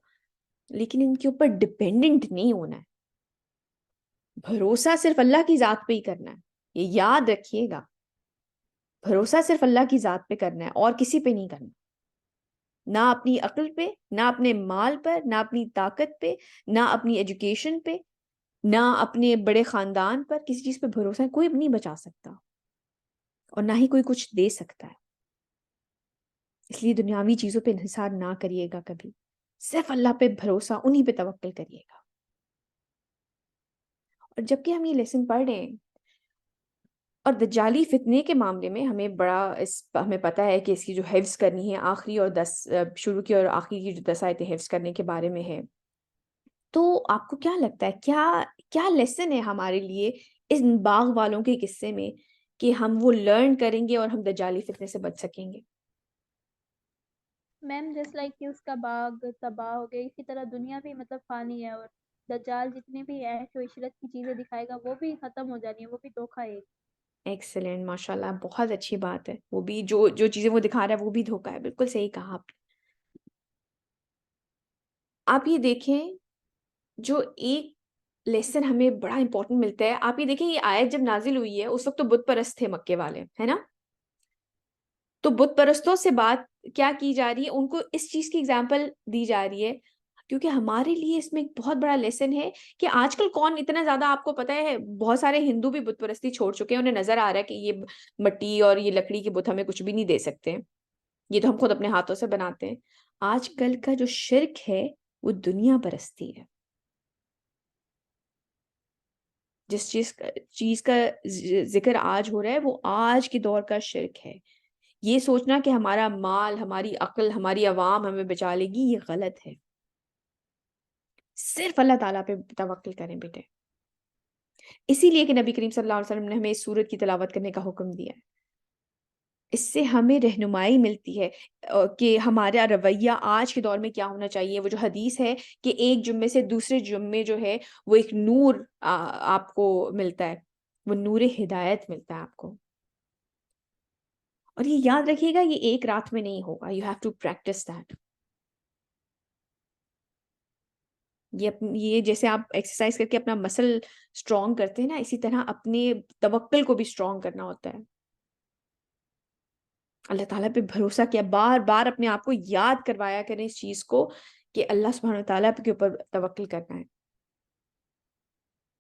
لیکن ان کے اوپر ڈپینڈنٹ نہیں ہونا ہے. بھروسہ صرف اللہ کی ذات پہ ہی کرنا ہے. یہ یاد رکھیے گا، بھروسہ صرف اللہ کی ذات پہ کرنا ہے اور کسی پہ نہیں کرنا. نہ اپنی عقل پہ، نہ اپنے مال پر، نہ اپنی طاقت پہ، نہ اپنی ایجوکیشن پہ، نہ اپنے بڑے خاندان پر. کسی چیز پہ بھروسہ کوئی نہیں بچا سکتا اور نہ ہی کوئی کچھ دے سکتا ہے. اس لیے دنیاوی چیزوں پہ انحصار نہ کریے گا کبھی، صرف اللہ پہ بھروسہ، انہی پہ توکل کریے گا. اور جبکہ ہم یہ لیسن پڑھ رہے ہیں اور دجالی فتنے کے معاملے میں ہمیں پتہ ہے کہ اس کی جو حفظ کرنی ہے آخری اور 10 شروع کی اور آخری کی جو 10 آیتیں حفظ کرنے کے بارے میں ہے، تو آپ کو کیا لگتا ہے کیا لیسن ہے ہمارے لیے اس باغ والوں کے قصے میں کہ ہم وہ لرن کریں گے اور ہم دجالی فتنے سے بچ سکیں گے؟ میم جس لائک کہ اس کا باغ تباہ ہو گیا، اسی طرح دنیا بھی مطلب فانی ہے، اور دجال جتنی بھی عیش و عشرت کی چیزیں دکھائے گا وہ بھی ختم ہو جانی ہے، وہ بھی دھوکہ ہے. ایکسلنٹ، ماشاء اللہ، بہت اچھی بات ہے. وہ بھی جو چیزیں وہ دکھا رہا ہے وہ بھی دھوکا ہے. بالکل صحیح کہا آپ نے. آپ یہ دیکھیں جو ایک لیسن ہمیں بڑا امپورٹنٹ ملتا ہے. آپ یہ دیکھیں یہ آیت جب نازل ہوئی ہے اس وقت تو بت پرست تھے مکے والے، ہے نا؟ تو بت پرستوں سے بات کیا کی جا رہی ہے؟ ان کو اس چیز کی اگزامپل دی جا رہی ہے، کیونکہ ہمارے لیے اس میں ایک بہت بڑا لیسن ہے کہ آج کل کون اتنا زیادہ، آپ کو پتہ ہے بہت سارے ہندو بھی بت پرستی چھوڑ چکے ہیں. انہیں نظر آ رہا ہے کہ یہ مٹی اور یہ لکڑی کے بت ہمیں کچھ بھی نہیں دے سکتے، یہ تو ہم خود اپنے ہاتھوں سے بناتے ہیں. آج کل کا جو شرک ہے وہ دنیا پرستی ہے. جس چیز کا ذکر آج ہو رہا ہے وہ آج کے دور کا شرک ہے. یہ سوچنا کہ ہمارا مال، ہماری عقل، ہماری عوام ہمیں بچا لے گی، یہ غلط ہے. صرف اللہ تعالیٰ پہ توکل کریں بیٹے. اسی لیے کہ نبی کریم صلی اللہ علیہ وسلم نے ہمیں اس سورت کی تلاوت کرنے کا حکم دیا ہے. اس سے ہمیں رہنمائی ملتی ہے کہ ہمارا رویہ آج کے دور میں کیا ہونا چاہیے. وہ جو حدیث ہے کہ ایک جمعے سے دوسرے جمعے جو ہے وہ ایک نور آپ کو ملتا ہے، وہ نور ہدایت ملتا ہے آپ کو. اور یہ یاد رکھیے گا یہ ایک رات میں نہیں ہوگا. You have to practise that. یہ جیسے آپ ایکسرسائز کر کے اپنا مسل اسٹرانگ کرتے ہیں نا، اسی طرح اپنے توکل کو بھی اسٹرانگ کرنا ہوتا ہے. اللہ تعالیٰ پہ بھروسہ کیا، بار بار اپنے آپ کو یاد کروایا کریں اس چیز کو کہ اللہ سبحانہ وتعالیٰ کے اوپر توکل کرنا ہے.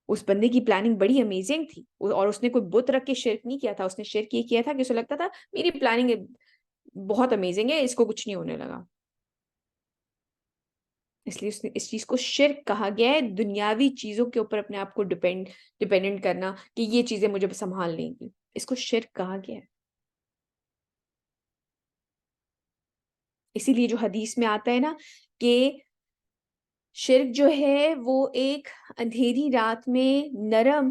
اس بندے کی پلاننگ بڑی امیزنگ تھی، اور اس نے کوئی بت رکھ کے شرک نہیں کیا تھا. اس نے شرک یہ کیا تھا کہ اسے لگتا تھا میری پلاننگ بہت امیزنگ ہے، اس کو کچھ نہیں ہونے لگا. اس لیے اس چیز کو شرک کہا گیا ہے، دنیاوی چیزوں کے اوپر اپنے آپ کو ڈیپینڈنٹ کرنا کہ یہ چیزیں مجھے سنبھال لیں گی. اس کو شرک کہا گیا ہے. اسی لیے جو حدیث میں آتا ہے نا کہ شرک جو ہے وہ ایک اندھیری رات میں نرم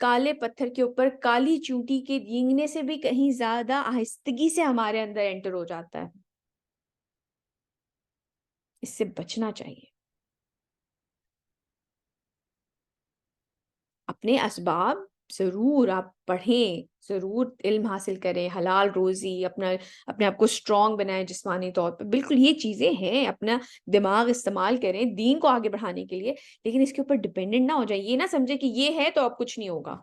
کالے پتھر کے اوپر کالی چونٹی کے رینگنے سے بھی کہیں زیادہ آہستگی سے ہمارے اندر انٹر ہو جاتا ہے. اس سے بچنا چاہیے. اپنے اسباب ضرور آپ پڑھیں، ضرور علم حاصل کریں، حلال روزی، اپنے آپ کو اسٹرانگ بنائیں جسمانی طور پر. بالکل یہ چیزیں ہیں، اپنا دماغ استعمال کریں دین کو آگے بڑھانے کے لیے، لیکن اس کے اوپر ڈیپینڈنٹ نہ ہو جائیں. یہ نہ سمجھے کہ یہ ہے تو اب کچھ نہیں ہوگا.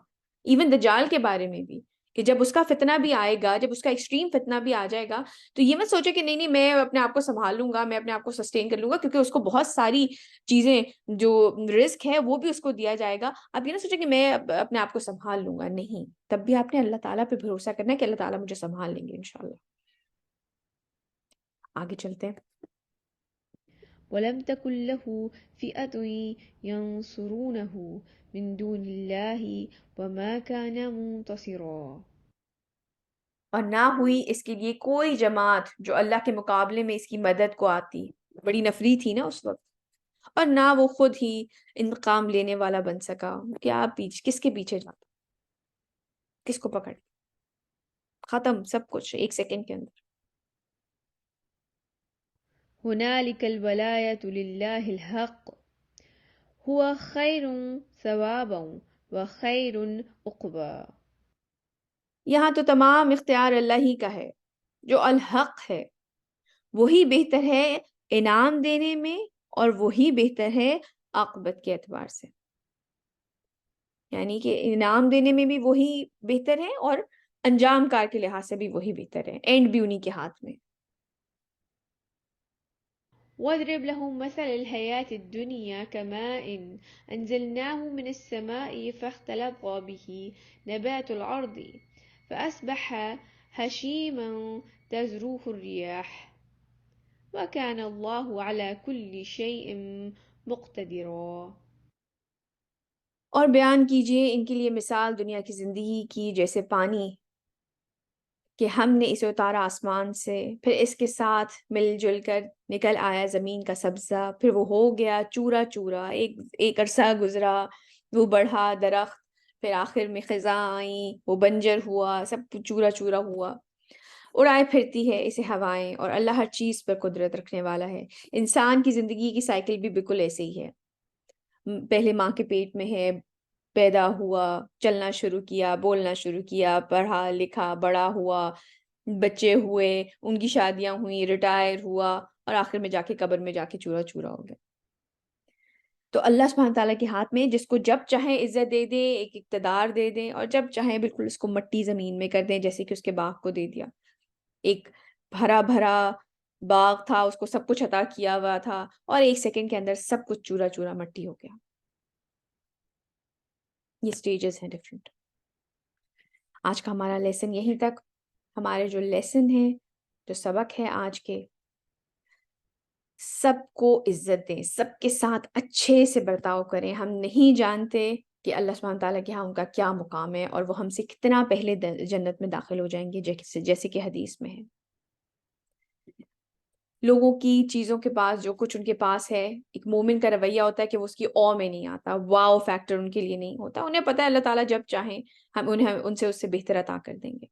ایون دجال کے بارے میں بھی کہ جب اس کا فتنہ بھی آئے گا، جب اس کا ایکسٹریم فتنہ بھی آ جائے گا، تو یہ مت سوچے کہ نہیں میں اپنے آپ کو سنبھال لوں گا، میں اپنے آپ کو سسٹین کر لوں گا، کیونکہ اس کو بہت ساری چیزیں جو رزق ہے وہ بھی اس کو دیا جائے گا. اب یہ نہ سوچے کہ میں اپنے آپ کو سنبھال لوں گا، نہیں. تب بھی آپ نے اللہ تعالیٰ پہ بھروسہ کرنا ہے کہ اللہ تعالیٰ مجھے سنبھال لیں گے انشاءاللہ. آگے چلتے ہیں. ولم تكن له فئة ينصرونه من دون الله وما كان منتصرا. اور نہ ہوئی اس کے لیے کوئی جماعت جو اللہ کے مقابلے میں اس کی مدد کو آتی. بڑی نفری تھی نا اس وقت. اور نہ وہ خود ہی انتقام لینے والا بن سکا. کیا کس کے پیچھے جاتا, کس کو پکڑ, ختم سب کچھ ایک سیکنڈ کے اندر. هنالك الولاية لله الحق هو خير ثوابا وخير عقبا. یہاں تو تمام اختیار اللہ ہی کا ہے جو الحق ہے, وہی بہتر ہے انعام دینے میں اور وہی بہتر ہے عاقبت کے اعتبار سے. یعنی کہ انعام دینے میں بھی وہی بہتر ہے اور انجام کار کے لحاظ سے بھی وہی بہتر ہے, اینڈ بھی انہی کے ہاتھ میں. واضرب لهم مثل الحياة الدنيا كماء أنزلناه من السماء فاختلط به نبات الأرض فأصبح هشيما تذروه الرياح وكان الله على كل شيء مقتدرا. اور بیان کیجئے ان کے لیے مثال دنیا کی زندگی کی جیسے پانی کہ ہم نے اسے اتارا آسمان سے, پھر اس کے ساتھ مل جل کر نکل آیا زمین کا سبزہ, پھر وہ ہو گیا چورا چورا, ایک عرصہ گزرا, وہ بڑھا درخت, پھر آخر میں خزاں آئیں, وہ بنجر ہوا, سب چورا چورا ہوا. اڑائے پھرتی ہے اسے ہوائیں, اور اللہ ہر چیز پر قدرت رکھنے والا ہے. انسان کی زندگی کی سائیکل بھی بالکل ایسے ہی ہے. پہلے ماں کے پیٹ میں ہے, پیدا ہوا, چلنا شروع کیا, بولنا شروع کیا, پڑھا لکھا, بڑا ہوا, بچے ہوئے, ان کی شادیاں ہوئیں, ریٹائر ہوا, اور آخر میں جا کے قبر میں جا کے چورا چورا ہو گیا. تو اللہ سبحانہ تعالیٰ کے ہاتھ میں, جس کو جب چاہے عزت دے دے, ایک اقتدار دے دیں, اور جب چاہے بالکل اس کو مٹی زمین میں کر دیں, جیسے کہ اس کے باغ کو دے دیا. ایک بھرا بھرا باغ تھا, اس کو سب کچھ عطا کیا ہوا تھا, اور ایک سیکنڈ کے اندر سب کچھ چورا چورا مٹی ہو گیا. یہ سٹیجز ہیں ڈفرینٹ. آج کا ہمارا لیسن یہیں تک. ہمارے جو لیسن ہیں, جو سبق ہے آج کے, سب کو عزت دیں, سب کے ساتھ اچھے سے برتاؤ کریں. ہم نہیں جانتے کہ اللہ سبحانہ تعالیٰ کے ہاں ان کا کیا مقام ہے, اور وہ ہم سے کتنا پہلے جنت میں داخل ہو جائیں گے, جیسے کہ حدیث میں ہے. لوگوں کی چیزوں کے پاس جو کچھ ان کے پاس ہے, ایک مومن کا رویہ ہوتا ہے کہ وہ اس کی او میں نہیں آتا, واو فیکٹر ان کے لیے نہیں ہوتا. انہیں پتہ ہے اللہ تعالیٰ جب چاہیں ہم انہیں ان سے اس سے بہتر عطا کر دیں گے.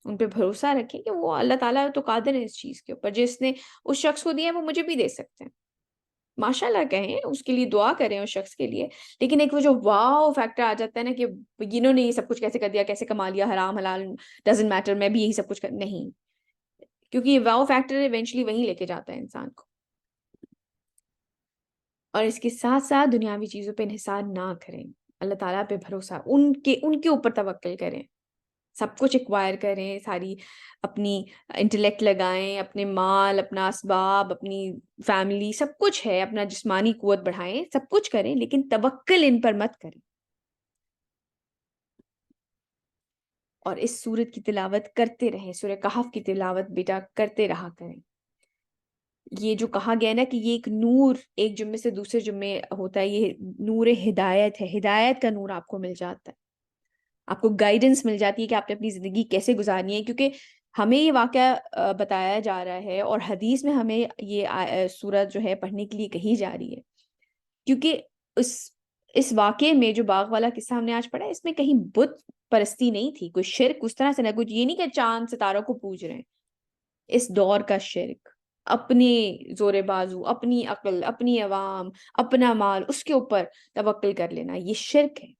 ان پہ بھروسہ رکھیں کہ وہ اللہ تعالیٰ تو قادر ہے اس چیز کے اوپر. جس نے اس شخص کو دیا ہے وہ مجھے بھی دے سکتے ہیں. ماشاء اللہ کہیں, اس کے لیے دعا کریں اس شخص کے لیے. لیکن ایک وہ جو واو فیکٹر آ جاتا ہے نا کہ انہوں نے یہ سب کچھ کیسے کر دیا, کیسے کما لیا, حرام حلال ڈزنٹ میٹر, میں بھی یہی سب کچھ نہیں. کیونکہ یہ واو فیکٹر ایونچولی وہیں لے کے جاتا ہے انسان کو. اور اس کے ساتھ ساتھ دنیاوی چیزوں پہ انحصار نہ کریں, اللہ تعالیٰ پہ بھروسہ, ان کے اوپر توکل کریں. سب کچھ ایکوائر کریں, ساری اپنی انٹلیکٹ لگائیں, اپنے مال, اپنا اسباب, اپنی فیملی, سب کچھ ہے, اپنا جسمانی قوت بڑھائیں, سب کچھ کریں, لیکن توکل ان پر مت کریں. اور اس سورت کی تلاوت کرتے رہیں, سورہ کہف کی تلاوت بیٹا کرتے رہا کریں. یہ جو کہا گیا نا کہ یہ ایک نور ایک جمعے سے دوسرے جمعے ہوتا ہے, یہ نور ہدایت ہے. ہدایت کا نور آپ کو مل جاتا ہے, آپ کو گائیڈنس مل جاتی ہے کہ آپ نے اپنی زندگی کیسے گزارنی ہے. کیونکہ ہمیں یہ واقعہ بتایا جا رہا ہے, اور حدیث میں ہمیں یہ سورت جو ہے پڑھنے کے لیے کہی جا رہی ہے. کیونکہ اس واقعے میں جو باغ والا قصہ ہم نے آج پڑھا, اس میں کہیں بت پرستی نہیں تھی, کوئی شرک اس طرح سے نہ, کچھ یہ نہیں کہ چاند ستاروں کو پوج رہے ہیں. اس دور کا شرک, اپنے زور بازو, اپنی عقل, اپنی عوام, اپنا مال, اس کے اوپر توکل کر لینا, یہ شرک ہے.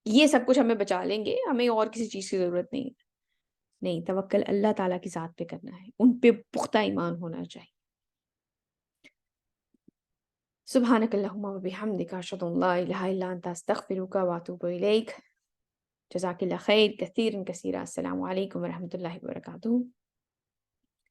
یہ سب کچھ ہمیں بچا لیں گے, ہمیں اور کسی چیز کی ضرورت نہیں. توکل اللہ تعالیٰ کی ذات پہ کرنا ہے, ان پہ پختہ ایمان ہونا چاہیے. سبحانک اللہم و بحمدک, اشہد ان لا الہ الا انت, استغفرک و اتوب الیک. جزاک اللہ خیر کثیرا کثیرا. السلام علیکم و رحمۃ اللہ وبرکاتہ.